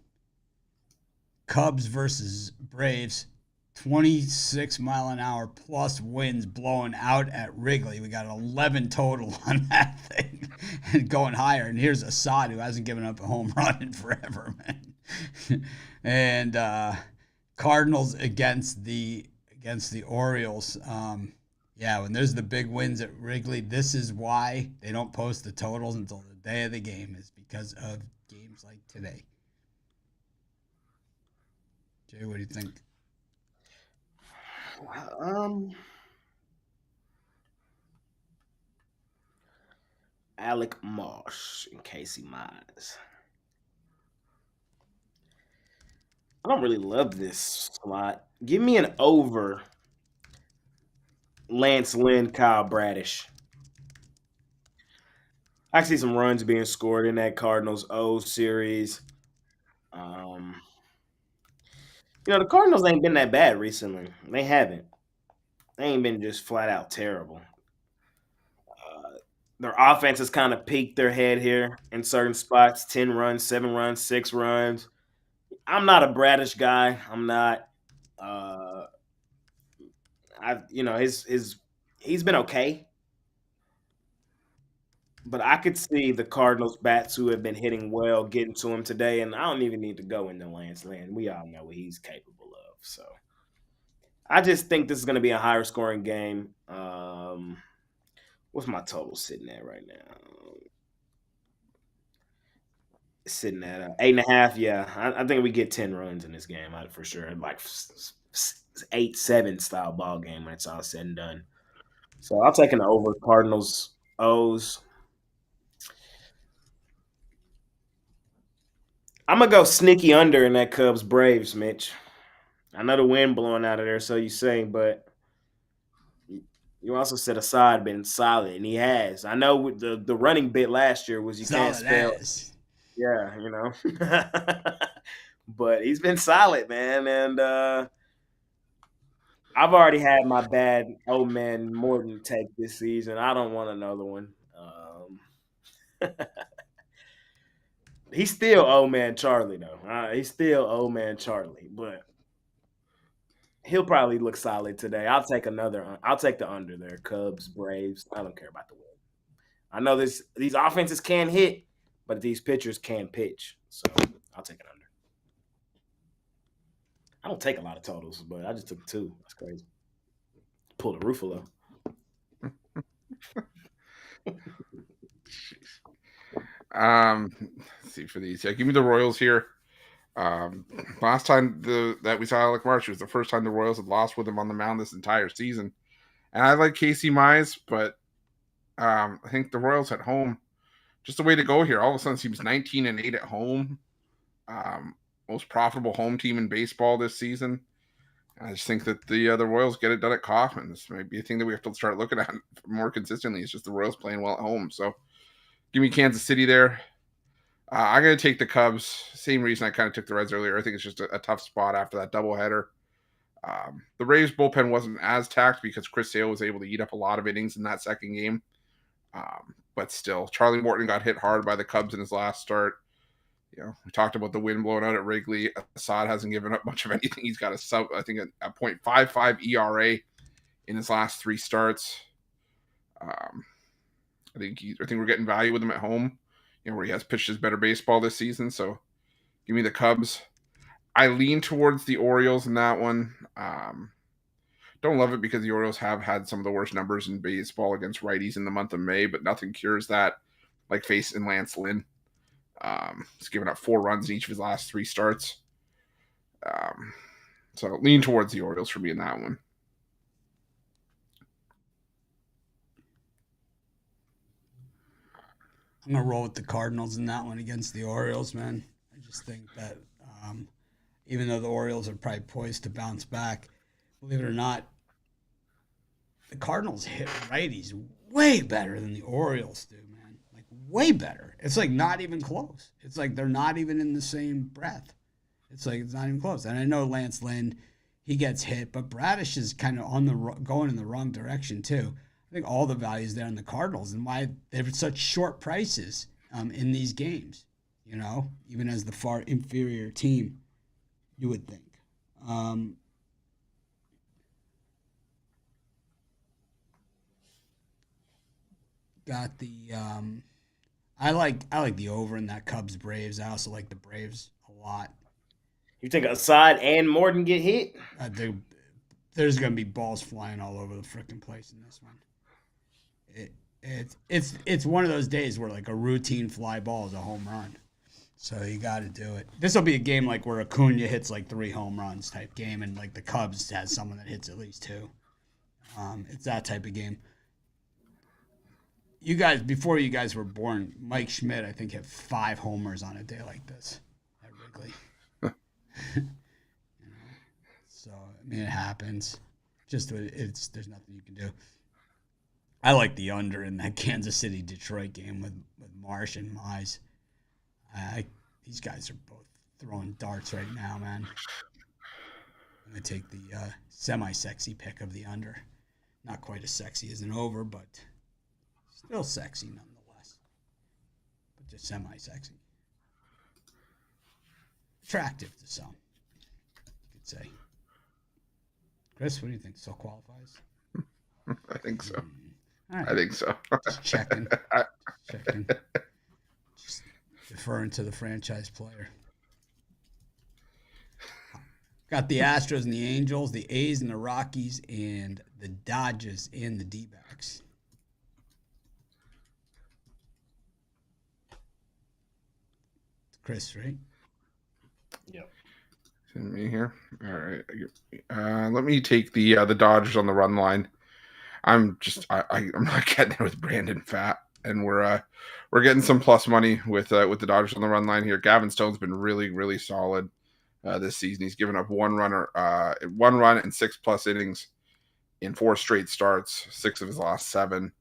Cubs versus Braves. 26 mile an hour plus winds blowing out at Wrigley. We got 11 total on that thing and going higher. And here's Assad, who hasn't given up a home run in forever, man. And Cardinals against the Orioles. Yeah, when there's the big wins at Wrigley, this is why they don't post the totals until the day of the game, is because of games like today. Jay, what do you think? Alec Marsh and Casey Mize. I don't really love this slot. Give me an over Lance Lynn, Kyle Bradish. I see some runs being scored in that Cardinals O series. The Cardinals ain't been that bad recently. They haven't. They ain't been just flat out terrible. their offense has kind of peaked their head here in certain spots. 10 runs, 7 runs, 6 runs. I'm not a Bradish guy. I'm not. Uh, his he's been okay, but I could see the Cardinals bats who have been hitting well getting to him today, and I don't even need to go into Lance Lynn. We all know what he's capable of. So I just think this is going to be a higher scoring game. What's my total sitting at right now? It's sitting at 8.5. Yeah, I think we get 10 runs in this game for sure. Like 8-7 style ball game when it's all said and done. So I'll take an over Cardinals O's. I'm gonna go sneaky under in that Cubs Braves, Mitch. I know the wind blowing out of there, so you say, but you also said Assad been solid, and he has. I know the running bit last year was you can't Solid spell. as. Yeah, but he's been solid, man, and I've already had my bad old man Morton take this season. I don't want another one. He's still old man Charlie though. He's still old man Charlie, but he'll probably look solid today. I'll take another. I'll take the under there. Cubs, Braves. I don't care about the win. I know these offenses can hit, but these pitchers can pitch. So I'll take it under. I don't take a lot of totals, but I just took 2. That's crazy. Pulled a Ruffalo. Let's see for these. Yeah, give me the Royals here. Last time that we saw Alec Marsh was the first time the Royals had lost with him on the mound this entire season. And I like Casey Mize, but I think the Royals at home, just the way to go here. All of a sudden, seems 19-8 at home. Most profitable home team in baseball this season. I just think that the Royals get it done at Kauffman. This might be a thing that we have to start looking at more consistently. It's just the Royals playing well at home. So give me Kansas City there. I'm going to take the Cubs. Same reason I kind of took the Reds earlier. I think it's just a tough spot after that doubleheader. The Rays bullpen wasn't as taxed because Chris Sale was able to eat up a lot of innings in that second game. But still, Charlie Morton got hit hard by the Cubs in his last start. We talked about the wind blowing out at Wrigley. Assad hasn't given up much of anything. He's got a .55 ERA in his last 3 starts. I think we're getting value with him at home, where he has pitched his better baseball this season. So give me the Cubs. I lean towards the Orioles in that one. Don't love it because the Orioles have had some of the worst numbers in baseball against righties in the month of May, but nothing cures that, like facing Lance Lynn. He's given up 4 runs in each of his last 3 starts. So lean towards the Orioles for me in that one. I'm gonna roll with the Cardinals in that one against the Orioles, man. I just think that even though the Orioles are probably poised to bounce back, believe it or not, the Cardinals hit righties way better than the Orioles do, man. Like way better. It's like not even close. It's like they're not even in the same breath. It's like it's not even close. And I know Lance Lynn, he gets hit, but Bradish is kind of going in the wrong direction too. I think all the values there in the Cardinals and why they're such short prices in these games. Even as the far inferior team, you would think. Got the I like the over in that Cubs Braves. I also like the Braves a lot. You think Assad and Morton get hit? There's gonna be balls flying all over the freaking place in this one. It's one of those days where like a routine fly ball is a home run. So you got to do it. This will be a game like where Acuna hits like 3 home runs type game, and like the Cubs has someone that hits at least 2. It's that type of game. You guys, before you guys were born, Mike Schmidt, I think, hit 5 homers on a day like this at Wrigley. So I mean, it happens. Just there's nothing you can do. I like the under in that Kansas City Detroit game with Marsh and Mize. These guys are both throwing darts right now, man. I'm gonna take the semi-sexy pick of the under. Not quite as sexy as an over, but Still sexy nonetheless, but just semi-sexy. Attractive to some, you could say. Chris, what do you think? Still qualifies? I think so. All right. I think so. Just checking. Just deferring to the franchise player. Got the Astros and the Angels, the A's and the Rockies, and the Dodgers and the D-backs. Chris, right? Yep. Me here. All right. Let me take the Dodgers on the run line. I'm not getting it with Brandon Pfaadt, and we're getting some plus money with the Dodgers on the run line here. Gavin Stone's been really, really solid this season. He's given up one run in 6+ innings in 4 straight starts, 6 of his last 7.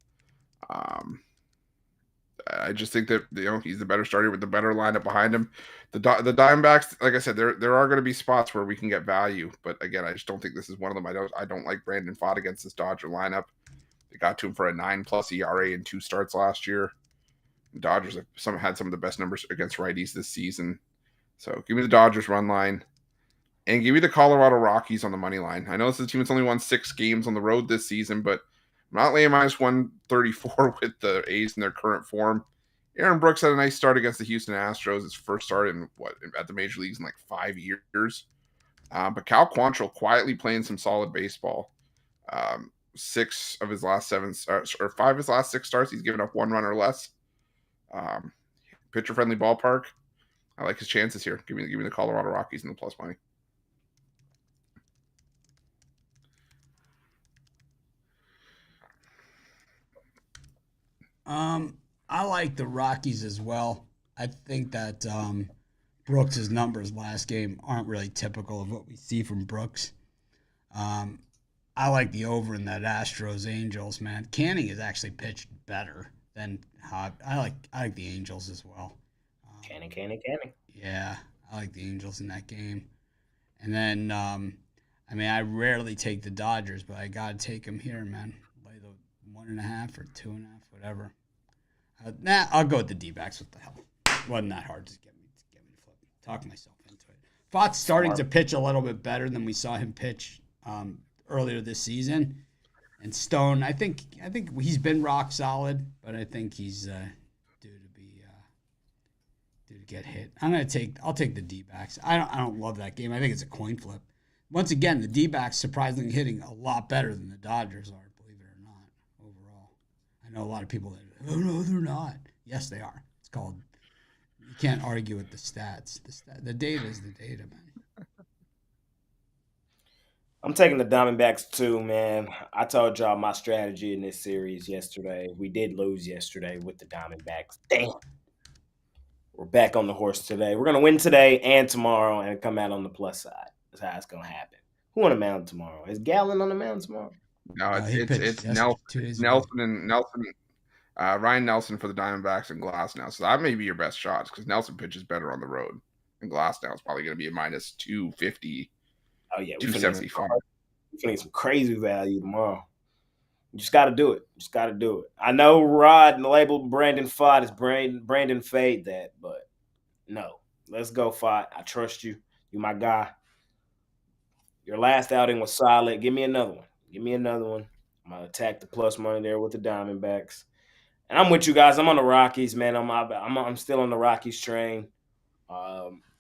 I just think that he's the better starter with the better lineup behind him. The Diamondbacks, like I said, there are going to be spots where we can get value, but again, I just don't think this is one of them. I don't like Brandon Pfaadt against this Dodger lineup. They got to him for a 9+ ERA in 2 starts last year. The Dodgers have had some of the best numbers against righties this season. So give me the Dodgers run line and give me the Colorado Rockies on the money line. I know this is a team that's only won 6 games on the road this season, but I'm not laying -134 with the A's in their current form. Aaron Brooks had a nice start against the Houston Astros, his first start at the major leagues in like 5 years. But Cal Quantrill quietly playing some solid baseball. 6 of his last 7 starts, or 5 of his last 6 starts, he's given up 1 run or less. Pitcher friendly ballpark. I like his chances here. Give me the Colorado Rockies and the plus money. I like the Rockies as well. I think that Brooks' numbers last game aren't really typical of what we see from Brooks. I like the over in that Astros Angels, man. Canning has actually pitched better than Hop. I like the Angels as well. Canning. Yeah, I like the Angels in that game. And then, I rarely take the Dodgers, but I gotta take them here, man. Lay the 1.5 or 2.5, whatever. I'll go with the D-backs. What the hell? It wasn't that hard to get me to flip. Talk myself into it. Fott's starting to pitch a little bit better than we saw him pitch earlier this season. And Stone, I think he's been rock solid, but I think he's due to get hit. I'll take the D-backs. I don't love that game. I think it's a coin flip. Once again, the D-backs surprisingly hitting a lot better than the Dodgers are, believe it or not, overall. I know a lot of people that, oh no, they're not. Yes, they are. It's called, you can't argue with the stats. The data is the data, man. I'm taking the Diamondbacks too, man. I told y'all my strategy in this series yesterday. We did lose yesterday with the Diamondbacks. Damn. We're back on the horse today. We're going to win today and tomorrow and come out on the plus side. That's how it's going to happen. Who on the mound tomorrow? Is Gallen on the mound tomorrow? No, it's Nelson and Nelson. Ryan Nelson for the Diamondbacks and Glass now. So that may be your best shots because Nelson pitches better on the road. And Glass now is probably going to be a -250. Oh, yeah. 275. We need some crazy value tomorrow. You just got to do it. I know Rod labeled Brandon Pfaadt as Brandon fade that, but no. Let's go, Pfaadt. I trust you. You my guy. Your last outing was solid. Give me another one. I'm going to attack the plus money there with the Diamondbacks. And I'm with you guys. I'm on the Rockies, man. I'm still on the Rockies train.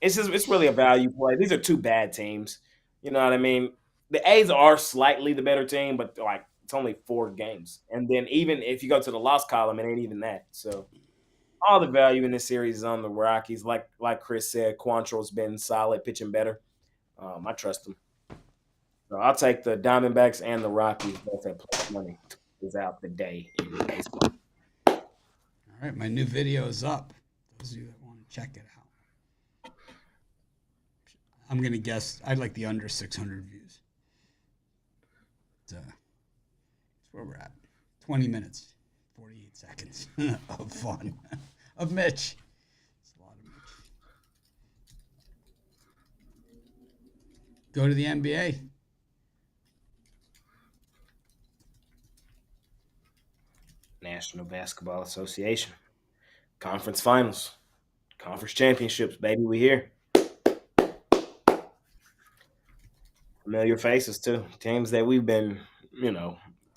It's really a value play. These are 2 bad teams. You know what I mean? The A's are slightly the better team, but it's only 4 games. And then even if you go to the loss column, it ain't even that. So all the value in this series is on the Rockies. Like Chris said, Quantrill's been solid, pitching better. I trust him. So I'll take the Diamondbacks and the Rockies both at plus money. Is out the day in baseball. All right, my new video is up. Those of you that want to check it out. I'm going to guess I'd like the under 600 views. That's where we're at. 20 minutes, 48 seconds of fun. Of Mitch. It's a lot of Mitch. Go to the NBA. National Basketball Association. Conference finals. Conference championships, baby. We here. Familiar faces, too. Teams that we've been,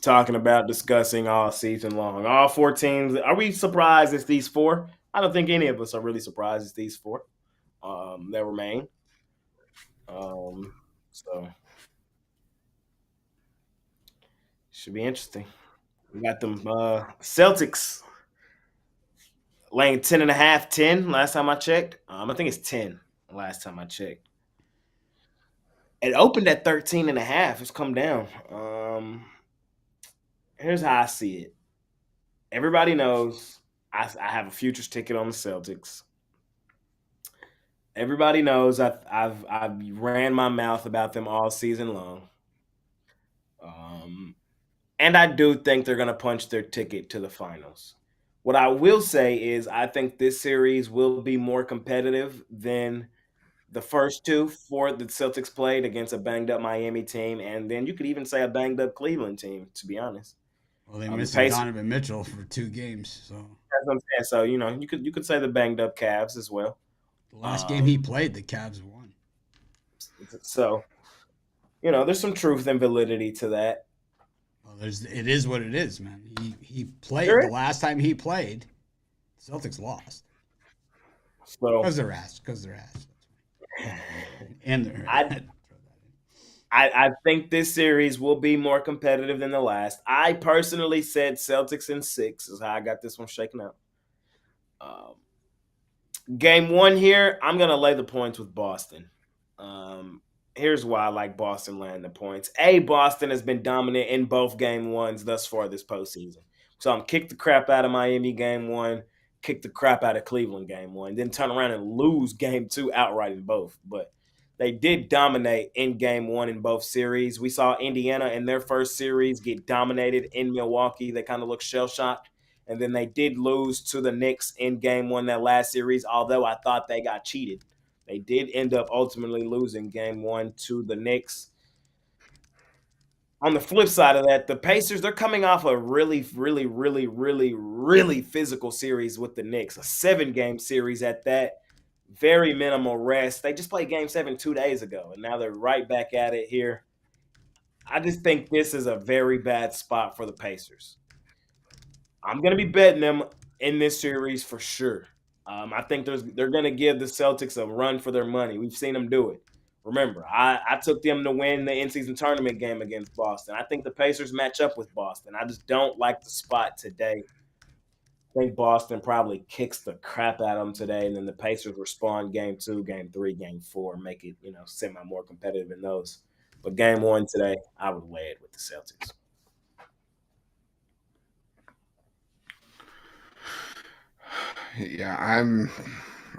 talking about, discussing all season long. All 4 teams. Are we surprised it's these 4? I don't think any of us are really surprised it's these 4 that remain. So should be interesting. We got them Celtics laying 10.5, 10 last time I checked. I think it's 10 last time I checked. It opened at 13.5. It's come down. Here's how I see it. Everybody knows I have a futures ticket on the Celtics. Everybody knows I've ran my mouth about them all season long. And I do think they're going to punch their ticket to the finals. What I will say is I think this series will be more competitive than the first 2 for the Celtics played against a banged-up Miami team, and then you could even say a banged-up Cleveland team, to be honest. Well, they missed Donovan Mitchell for 2 games, so that's what I'm saying. So you could say the banged-up Cavs as well. The last game he played, the Cavs won. So, there's some truth and validity to that. Well, it is what it is, man. He played the last time he played. Celtics lost. So because they're ass. And they're I think this series will be more competitive than the last. I personally said Celtics in 6 is how I got this one shaken out. Game 1 here, I'm going to lay the points with Boston. Here's why I like Boston laying the points. Boston has been dominant in both game 1s thus far this postseason. So I'm kick the crap out of Miami game 1, kick the crap out of Cleveland game 1, then turn around and lose game 2 outright in both. But they did dominate in game 1 in both series. We saw Indiana in their first series get dominated in Milwaukee. They kind of looked shell-shocked. And then they did lose to the Knicks in game 1 that last series, although I thought they got cheated. They did end up ultimately losing game 1 to the Knicks. On the flip side of that, the Pacers, they're coming off a really, really, really, really, really physical series with the Knicks, a 7-game series at that. Very minimal rest. They just played game 7 2 days ago, and now they're right back at it here. I just think this is a very bad spot for the Pacers. I'm going to be betting them in this series for sure. I think they're going to give the Celtics a run for their money. We've seen them do it. Remember, I took them to win the in-season tournament game against Boston. I think the Pacers match up with Boston. I just don't like the spot today. I think Boston probably kicks the crap out of them today, and then the Pacers respond game 2, game 3, game 4, make it, semi more competitive in those. But game 1 today, I would lay it with the Celtics. Yeah,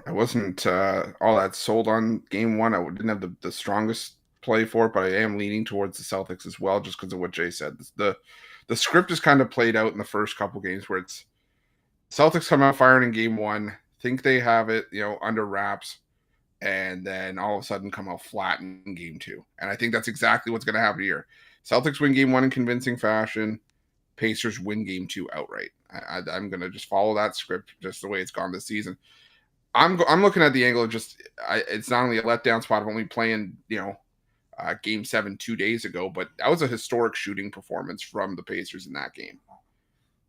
I wasn't all that sold on game 1. I didn't have the strongest play for it, but I am leaning towards the Celtics as well, just because of what Jay said. The script is kind of played out in the first couple games where it's Celtics come out firing in game 1, think they have it, under wraps, and then all of a sudden come out flat in game 2. And I think that's exactly what's going to happen here. Celtics win game 1 in convincing fashion. Pacers win game 2 outright. I'm going to just follow that script just the way it's gone this season. I'm looking at the angle of it's not only a letdown spot of only playing, game 7 2 days ago, but that was a historic shooting performance from the Pacers in that game.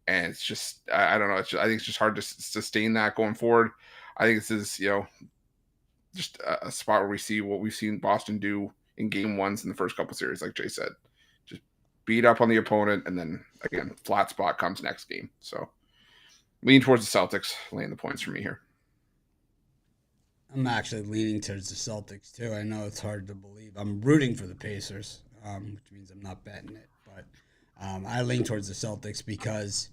And it's just, I don't know. I think it's just hard to sustain that going forward. I think this is, just a spot where we see what we've seen Boston do in game 1s in the first couple series, like Jay said. Just beat up on the opponent, and then, again, flat spot comes next game. So, lean towards the Celtics, laying the points for me here. I'm actually leaning towards the Celtics, too. I know it's hard to believe. I'm rooting for the Pacers, which means I'm not betting it. But I lean towards the Celtics because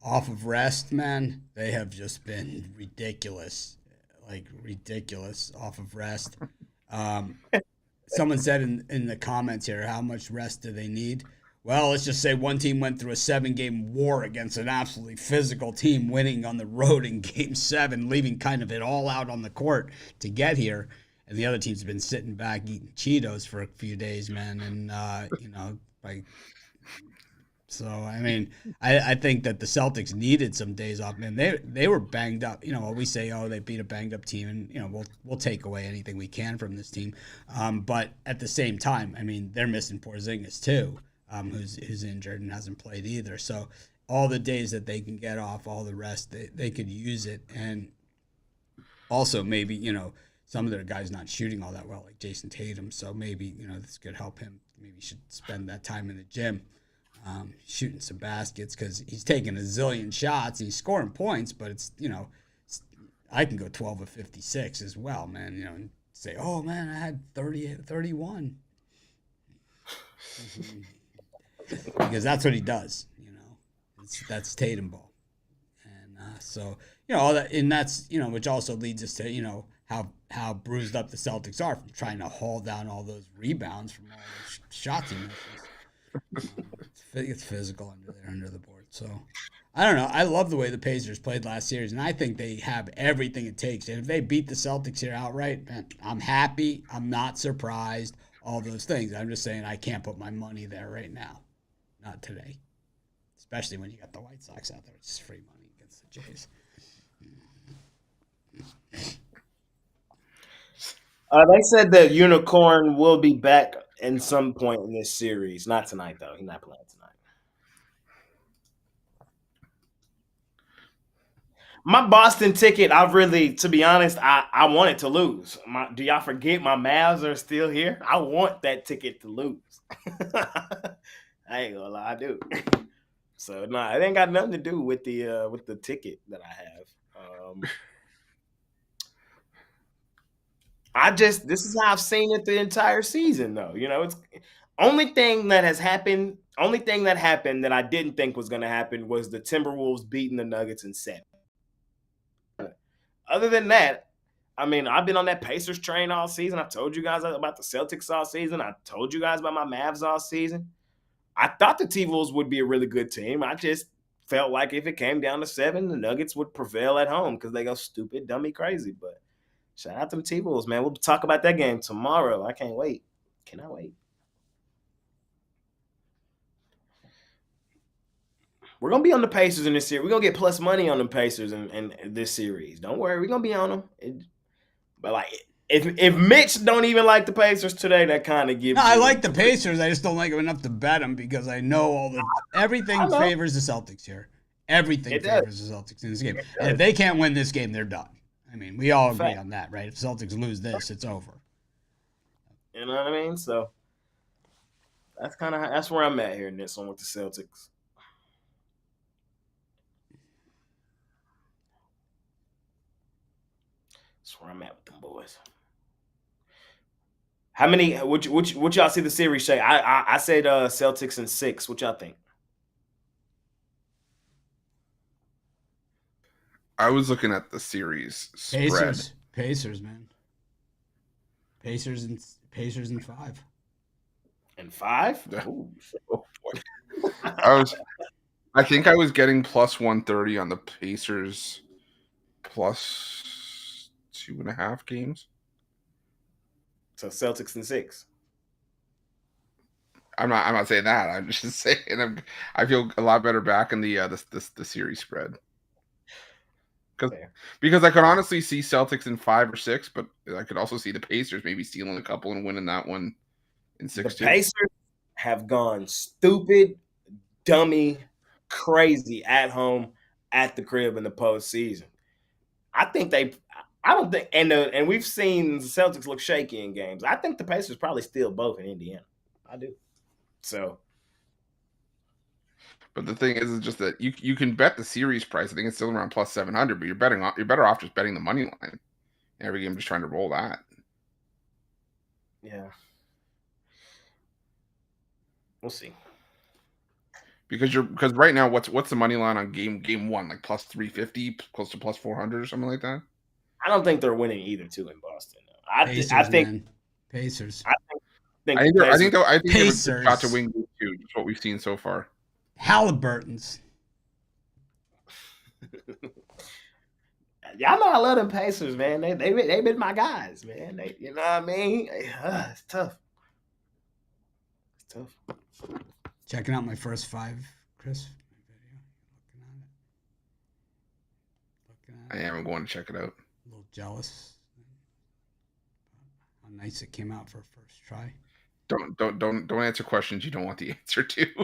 off of rest, man, they have just been ridiculous. Like, ridiculous off of rest. Someone said in the comments here, how much rest do they need? Well, let's just say one team went through a 7-game war against an absolutely physical team, winning on the road in game 7, leaving kind of it all out on the court to get here. And the other team's been sitting back eating Cheetos for a few days, man. And, like So I mean, I think that the Celtics needed some days off. Man, they were banged up. You know, we say, oh, they beat a banged up team, and you know we'll take away anything we can from this team. But at the same time, I mean, they're missing Porzingis too, who's injured and hasn't played either. So all the days that they can get off, all the rest, they could use it. And also maybe some of their guys not shooting all that well, like Jason Tatum. So maybe this could help him. Maybe he should spend that time in the gym. Shooting some baskets because he's taking a zillion shots and he's scoring points, but it's I can go 12 of 56 as well, man. And say, oh man, I had 38, 31, because that's what he does. That's Tatum ball, and so all that, and that's which also leads us to how bruised up the Celtics are from trying to haul down all those rebounds from all those shots he misses. It's physical under the board. So I don't know. I love the way the Pacers played last series, and I think they have everything it takes. And if they beat the Celtics here outright, man, I'm happy. I'm not surprised. All those things. I'm just saying I can't put my money there right now. Not today. Especially when you got the White Sox out there. It's just free money against the Jays. They said that Unicorn will be back in some point in this series. Not tonight, though. He's not playing tonight. My Boston ticket, to be honest, I wanted to lose. Do y'all forget my Mavs are still here? I want that ticket to lose. I ain't gonna lie, I do. So it ain't got nothing to do with the ticket that I have. This is how I've seen it the entire season, though. It's only thing that happened that I didn't think was going to happen was the Timberwolves beating the Nuggets in 7. Other than that, I mean, I've been on that Pacers train all season. I told you guys about the Celtics all season. I told you guys about my Mavs all season. I thought the T-Wolves would be a really good team. I just felt like if it came down to 7, the Nuggets would prevail at home because they go stupid, dummy, crazy. But shout out to the T-Wolves, man. We'll talk about that game tomorrow. I can't wait. Cannot wait. We're going to be on the Pacers in this series. We're going to get plus money on the Pacers in this series. Don't worry. We're going to be on them. But, like, if Mitch don't even like the Pacers today, that kind of gives I like the Pacers. I just don't like them enough to bet them because I know everything favors the Celtics here. Everything favors the Celtics in this game. And if they can't win this game, they're done. I mean, we all agree on that, right? If Celtics lose this, it's over. You know what I mean? So that's where I'm at here in this one with the Celtics. That's where I'm at with them boys. How many? What y'all see the series say? I said Celtics in 6. What y'all think? I was looking at the series spread. Pacers, man. Pacers in 5. And 5? Oh boy. I think I was getting plus 130 on the Pacers plus 2.5 games. So Celtics in 6. I'm not saying that. I'm just saying I feel a lot better back in the series spread. Because I could honestly see Celtics in 5 or 6, but I could also see the Pacers maybe stealing a couple and winning that one in 6. The Pacers have gone stupid, dummy, crazy at home, at the crib in the postseason. And we've seen the Celtics look shaky in games. I think the Pacers probably steal both in Indiana. I do. So. But the thing is just that you can bet the series price. I think it's still around plus 700, but you're better off just betting the money line. Every game, just trying to roll that. Yeah. We'll see. Because right now, what's the money line on game 1? Like plus 350, close to plus 400 or something like that? I don't think they're winning either two in Boston. Pacers, I think man. Pacers. I think Pacers have got to win game 2. That's what we've seen so far. Halliburton's. Y'all know I love them Pacers, man. They've been my guys, man. You know what I mean? It's tough. It's tough. Checking out my first 5 Chris, my video. Looking at it. I am going to check it out. A little jealous. How nice it came out for a first try. Don't answer questions you don't want the answer to. It's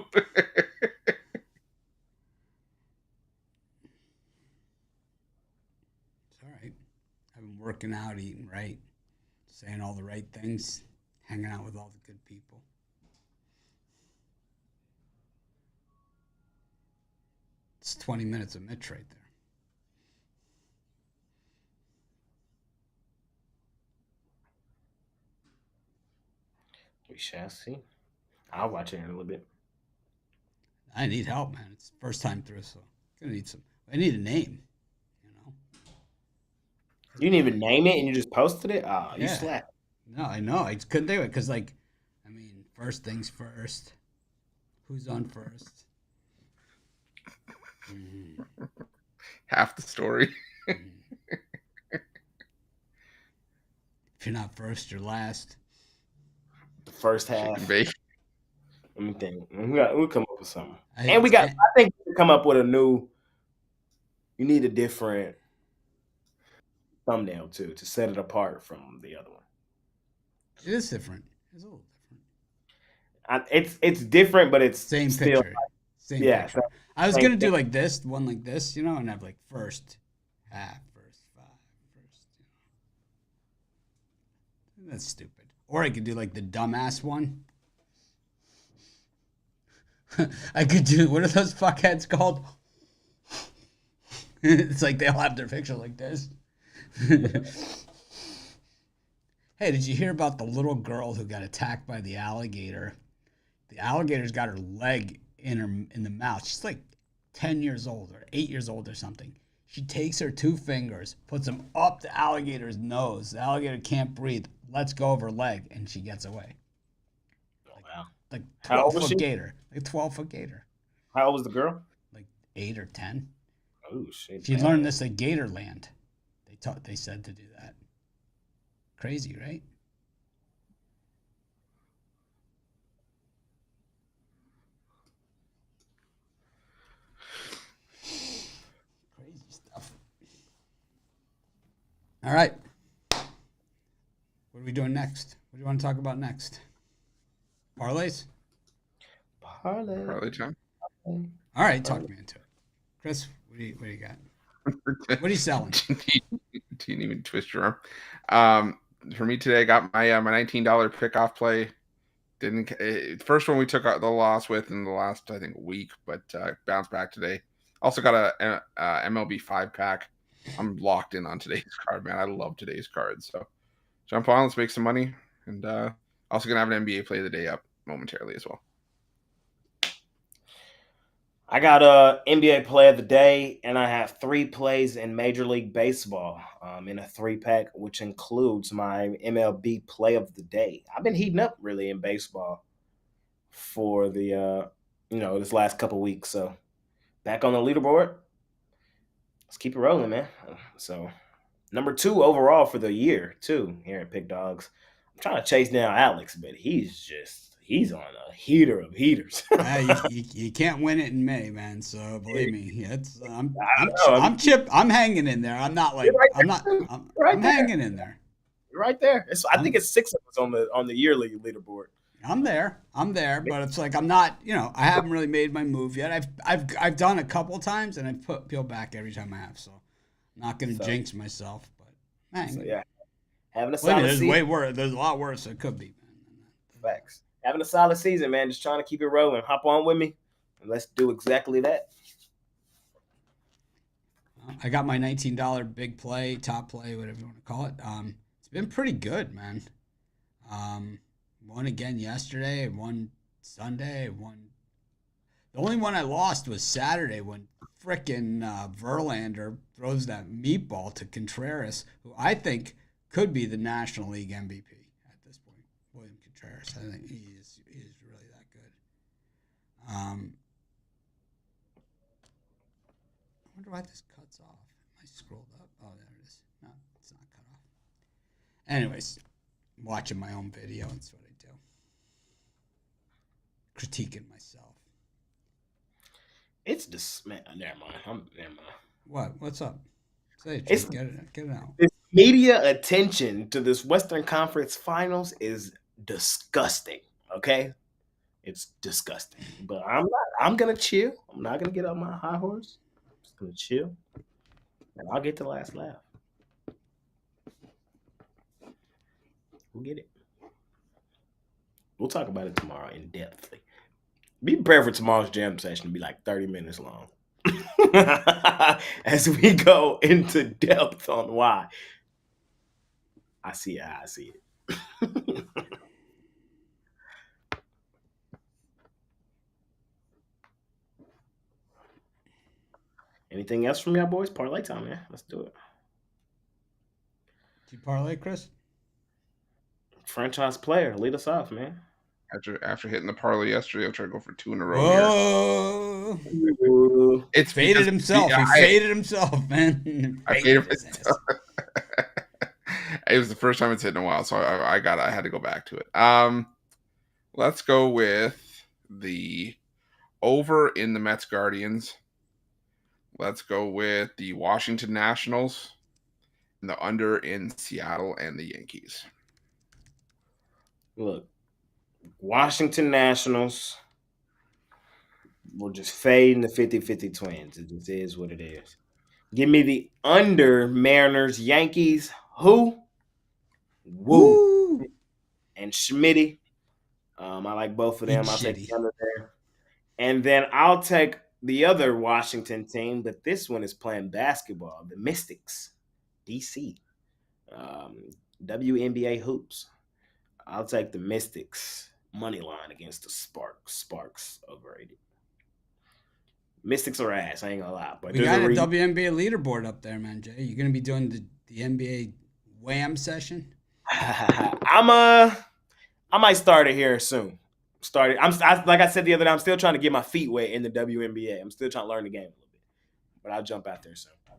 all right. I've been working out, eating right, saying all the right things, hanging out with all the good people. It's 20 minutes of Mitch right there. We shall see. I'll watch it in a little bit. I need help, man. It's first time through, so gonna need some. I need a name, you know. You didn't even name it, and you just posted it. Oh, you Yeah. slack. No, I know. I just couldn't do it because, like, I mean, first things first. Who's on first? Half the story. If you're not first, you're last. The first half. Chicken bake. Let me think. We'll come up with something. I think we can come up with a new. You need a different thumbnail too to set it apart from the other one. It is different. It's a little different. It's different, but it's Same still, picture. Same yeah, picture. I was same gonna do thing. like this, one like this, you know, and have like first half, first five, first. You know. That's stupid. Or I could do like the dumbass one. I could do, what are those fuckheads called? It's like they all have their picture like this. Hey, did you hear about the little girl who got attacked by the alligator? The alligator's got her leg in the mouth. She's like 10 years old or 8 years old or something. She takes her 2 fingers, puts them up the alligator's nose. The alligator can't breathe, lets go of her leg, and she gets away. Oh, wow. Like How old was 12-foot she? gator. Like 12-foot gator. How old was the girl? Like 8 or 10. Oh shit. She learned this at Gatorland. They said to do that. Crazy, right? Crazy stuff. All right. What are we doing next? What do you want to talk about next? Parlays? Parlay. Probably time. All right, talk me into it. Chris, what do you got? What are you selling? Didn't even twist your arm. For me today, I got my $19 pick-off play. Didn't first one we took the loss with in the last, I think, week, but bounced back today. Also got a MLB 5-pack. I'm locked in on today's card, man. I love today's cards. So jump on, let's make some money, and also gonna have an NBA play of the day up momentarily as well. I got a NBA play of the day, and I have 3 plays in Major League Baseball in a 3-pack, which includes my MLB play of the day. I've been heating up really in baseball for the this last couple weeks. So back on the leaderboard. Let's keep it rolling, man. So number 2 overall for the year too here at Pick Dogs. I'm trying to chase down Alex, but he's on a heater of heaters. You can't win it in May, man. So believe me, I'm hanging in there. I'm not like I'm hanging in there. You're right there. I think it's 6 of us on the yearly leaderboard. I'm there, but it's like I'm not. I haven't really made my move yet. I've done a couple times, and I've peeled back every time I have. So I'm not going to jinx myself. But man, so, yeah, having a solid there's season. way worse. There's a lot worse it could be. Facts. Having a solid season, man. Just trying to keep it rolling. Hop on with me, and let's do exactly that. I got my $19 big play, top play, whatever you want to call it. It's been pretty good, man. Won again yesterday, won Sunday, won. The only one I lost was Saturday when frickin' Verlander throws that meatball to Contreras, who I think could be the National League MVP at this point. William Contreras, I think he is really that good. I wonder why this cuts off. I scrolled up. Oh, there it is. No, it's not cut off. Anyways, watching my own video, that's what I do. Critiquing myself. It's this man. Never mind. Never mind. What? What's up? Say it, It's Jake. Get it out. this media attention to this Western Conference Finals is disgusting. Okay, it's disgusting. But I'm gonna chill. I'm not gonna get on my high horse. I'm just gonna chill, and I'll get the last laugh. We'll get it. We'll talk about it tomorrow in depth. Be prepared for tomorrow's jam session to be like 30 minutes long. As we go into depth on why. I see it. Anything else from y'all boys? Parlay time, man. Let's do it. Did you parlay, Chris? Franchise player, lead us off, man. After hitting the parlay yesterday, I'll try to go for 2 in a row Whoa! here. It's faded himself. He faded himself, man. I faded myself. It was the first time it's hit in a while, so I had to go back to it. Let's go with the over in the Mets Guardians. Let's go with the Washington Nationals and the under in Seattle and the Yankees. Look, Washington Nationals will just fade in the 50-50 Twins. It just is what it is. Give me the under Mariners Yankees. Who? Woo. And Schmitty. I like both of them. I'll take the under there. And then I'll take the other Washington team, but this one is playing basketball. The Mystics. DC. WNBA hoops. I'll take the Mystics money line against the Sparks. Sparks overrated. Mystics are ass. I ain't gonna lie. But we got a WNBA leaderboard up there, man. Jay, you gonna be doing the NBA Wham session? I might start it here soon. Like I said the other day, I'm still trying to get my feet wet in the WNBA. I'm still trying to learn the game a little bit, but I'll jump out there soon. I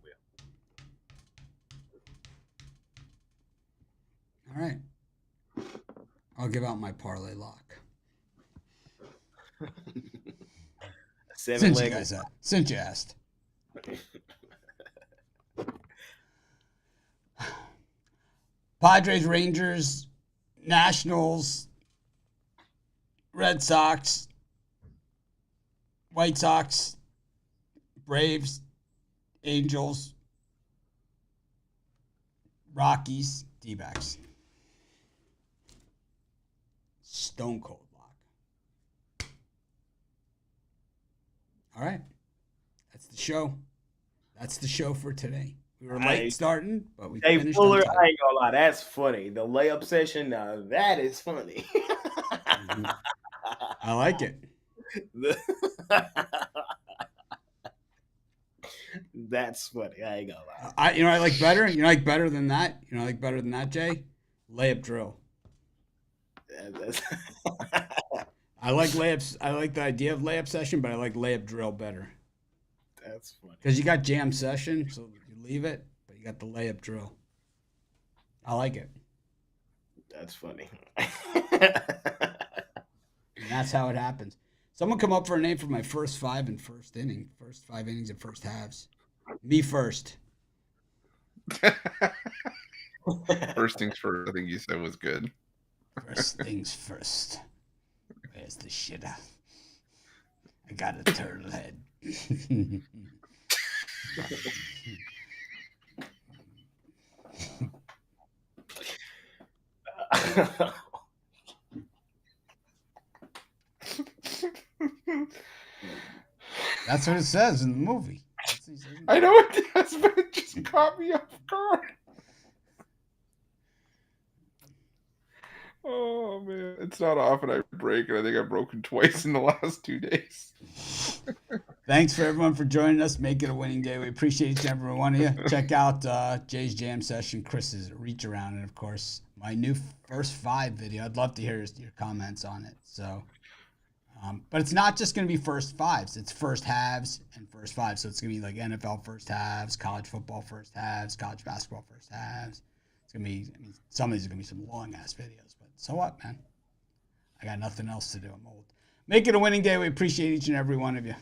will. All right. I'll give out my parlay lock. Since you asked. Padres, Rangers, Nationals, Red Sox, White Sox, Braves, Angels, Rockies, D-backs. Stone cold lock. All right. That's the show. That's the show for today. We were late starting, but we finished Fuller, on time. I ain't gonna lie, that's funny. The layup session, now that is funny. I like it. That's funny. I ain't gonna lie. I like better. You know, like better than that. You know, like better than that, Jay. Layup drill. I like layups. I like the idea of layup session, but I like layup drill better. That's funny. Because you got jam session, so you leave it, but you got the layup drill. I like it. That's funny. And that's how it happens. Someone come up for a name for my first 5 in first inning. First 5 innings and first halves. Me first. First things first, I think you said was good. First things first. Where's the shitter? I got a turtle head. That's what it says in the movie. I know it does, but it just caught me off guard. Oh man, it's not often I break, and I think I've broken twice in the last 2 days. Thanks for everyone for joining us. Make it a winning day. We appreciate each and every one of you. Check out Jay's jam session, Chris's reach around, and of course my new first 5 video. I'd love to hear your comments on it. So, but it's not just going to be first 5s. It's first halves and first 5. So it's going to be like NFL first halves, college football first halves, college basketball first halves. It's going to be, some of these are going to be some long-ass videos, but so what, man? I got nothing else to do. I'm old. Make it a winning day. We appreciate each and every one of you.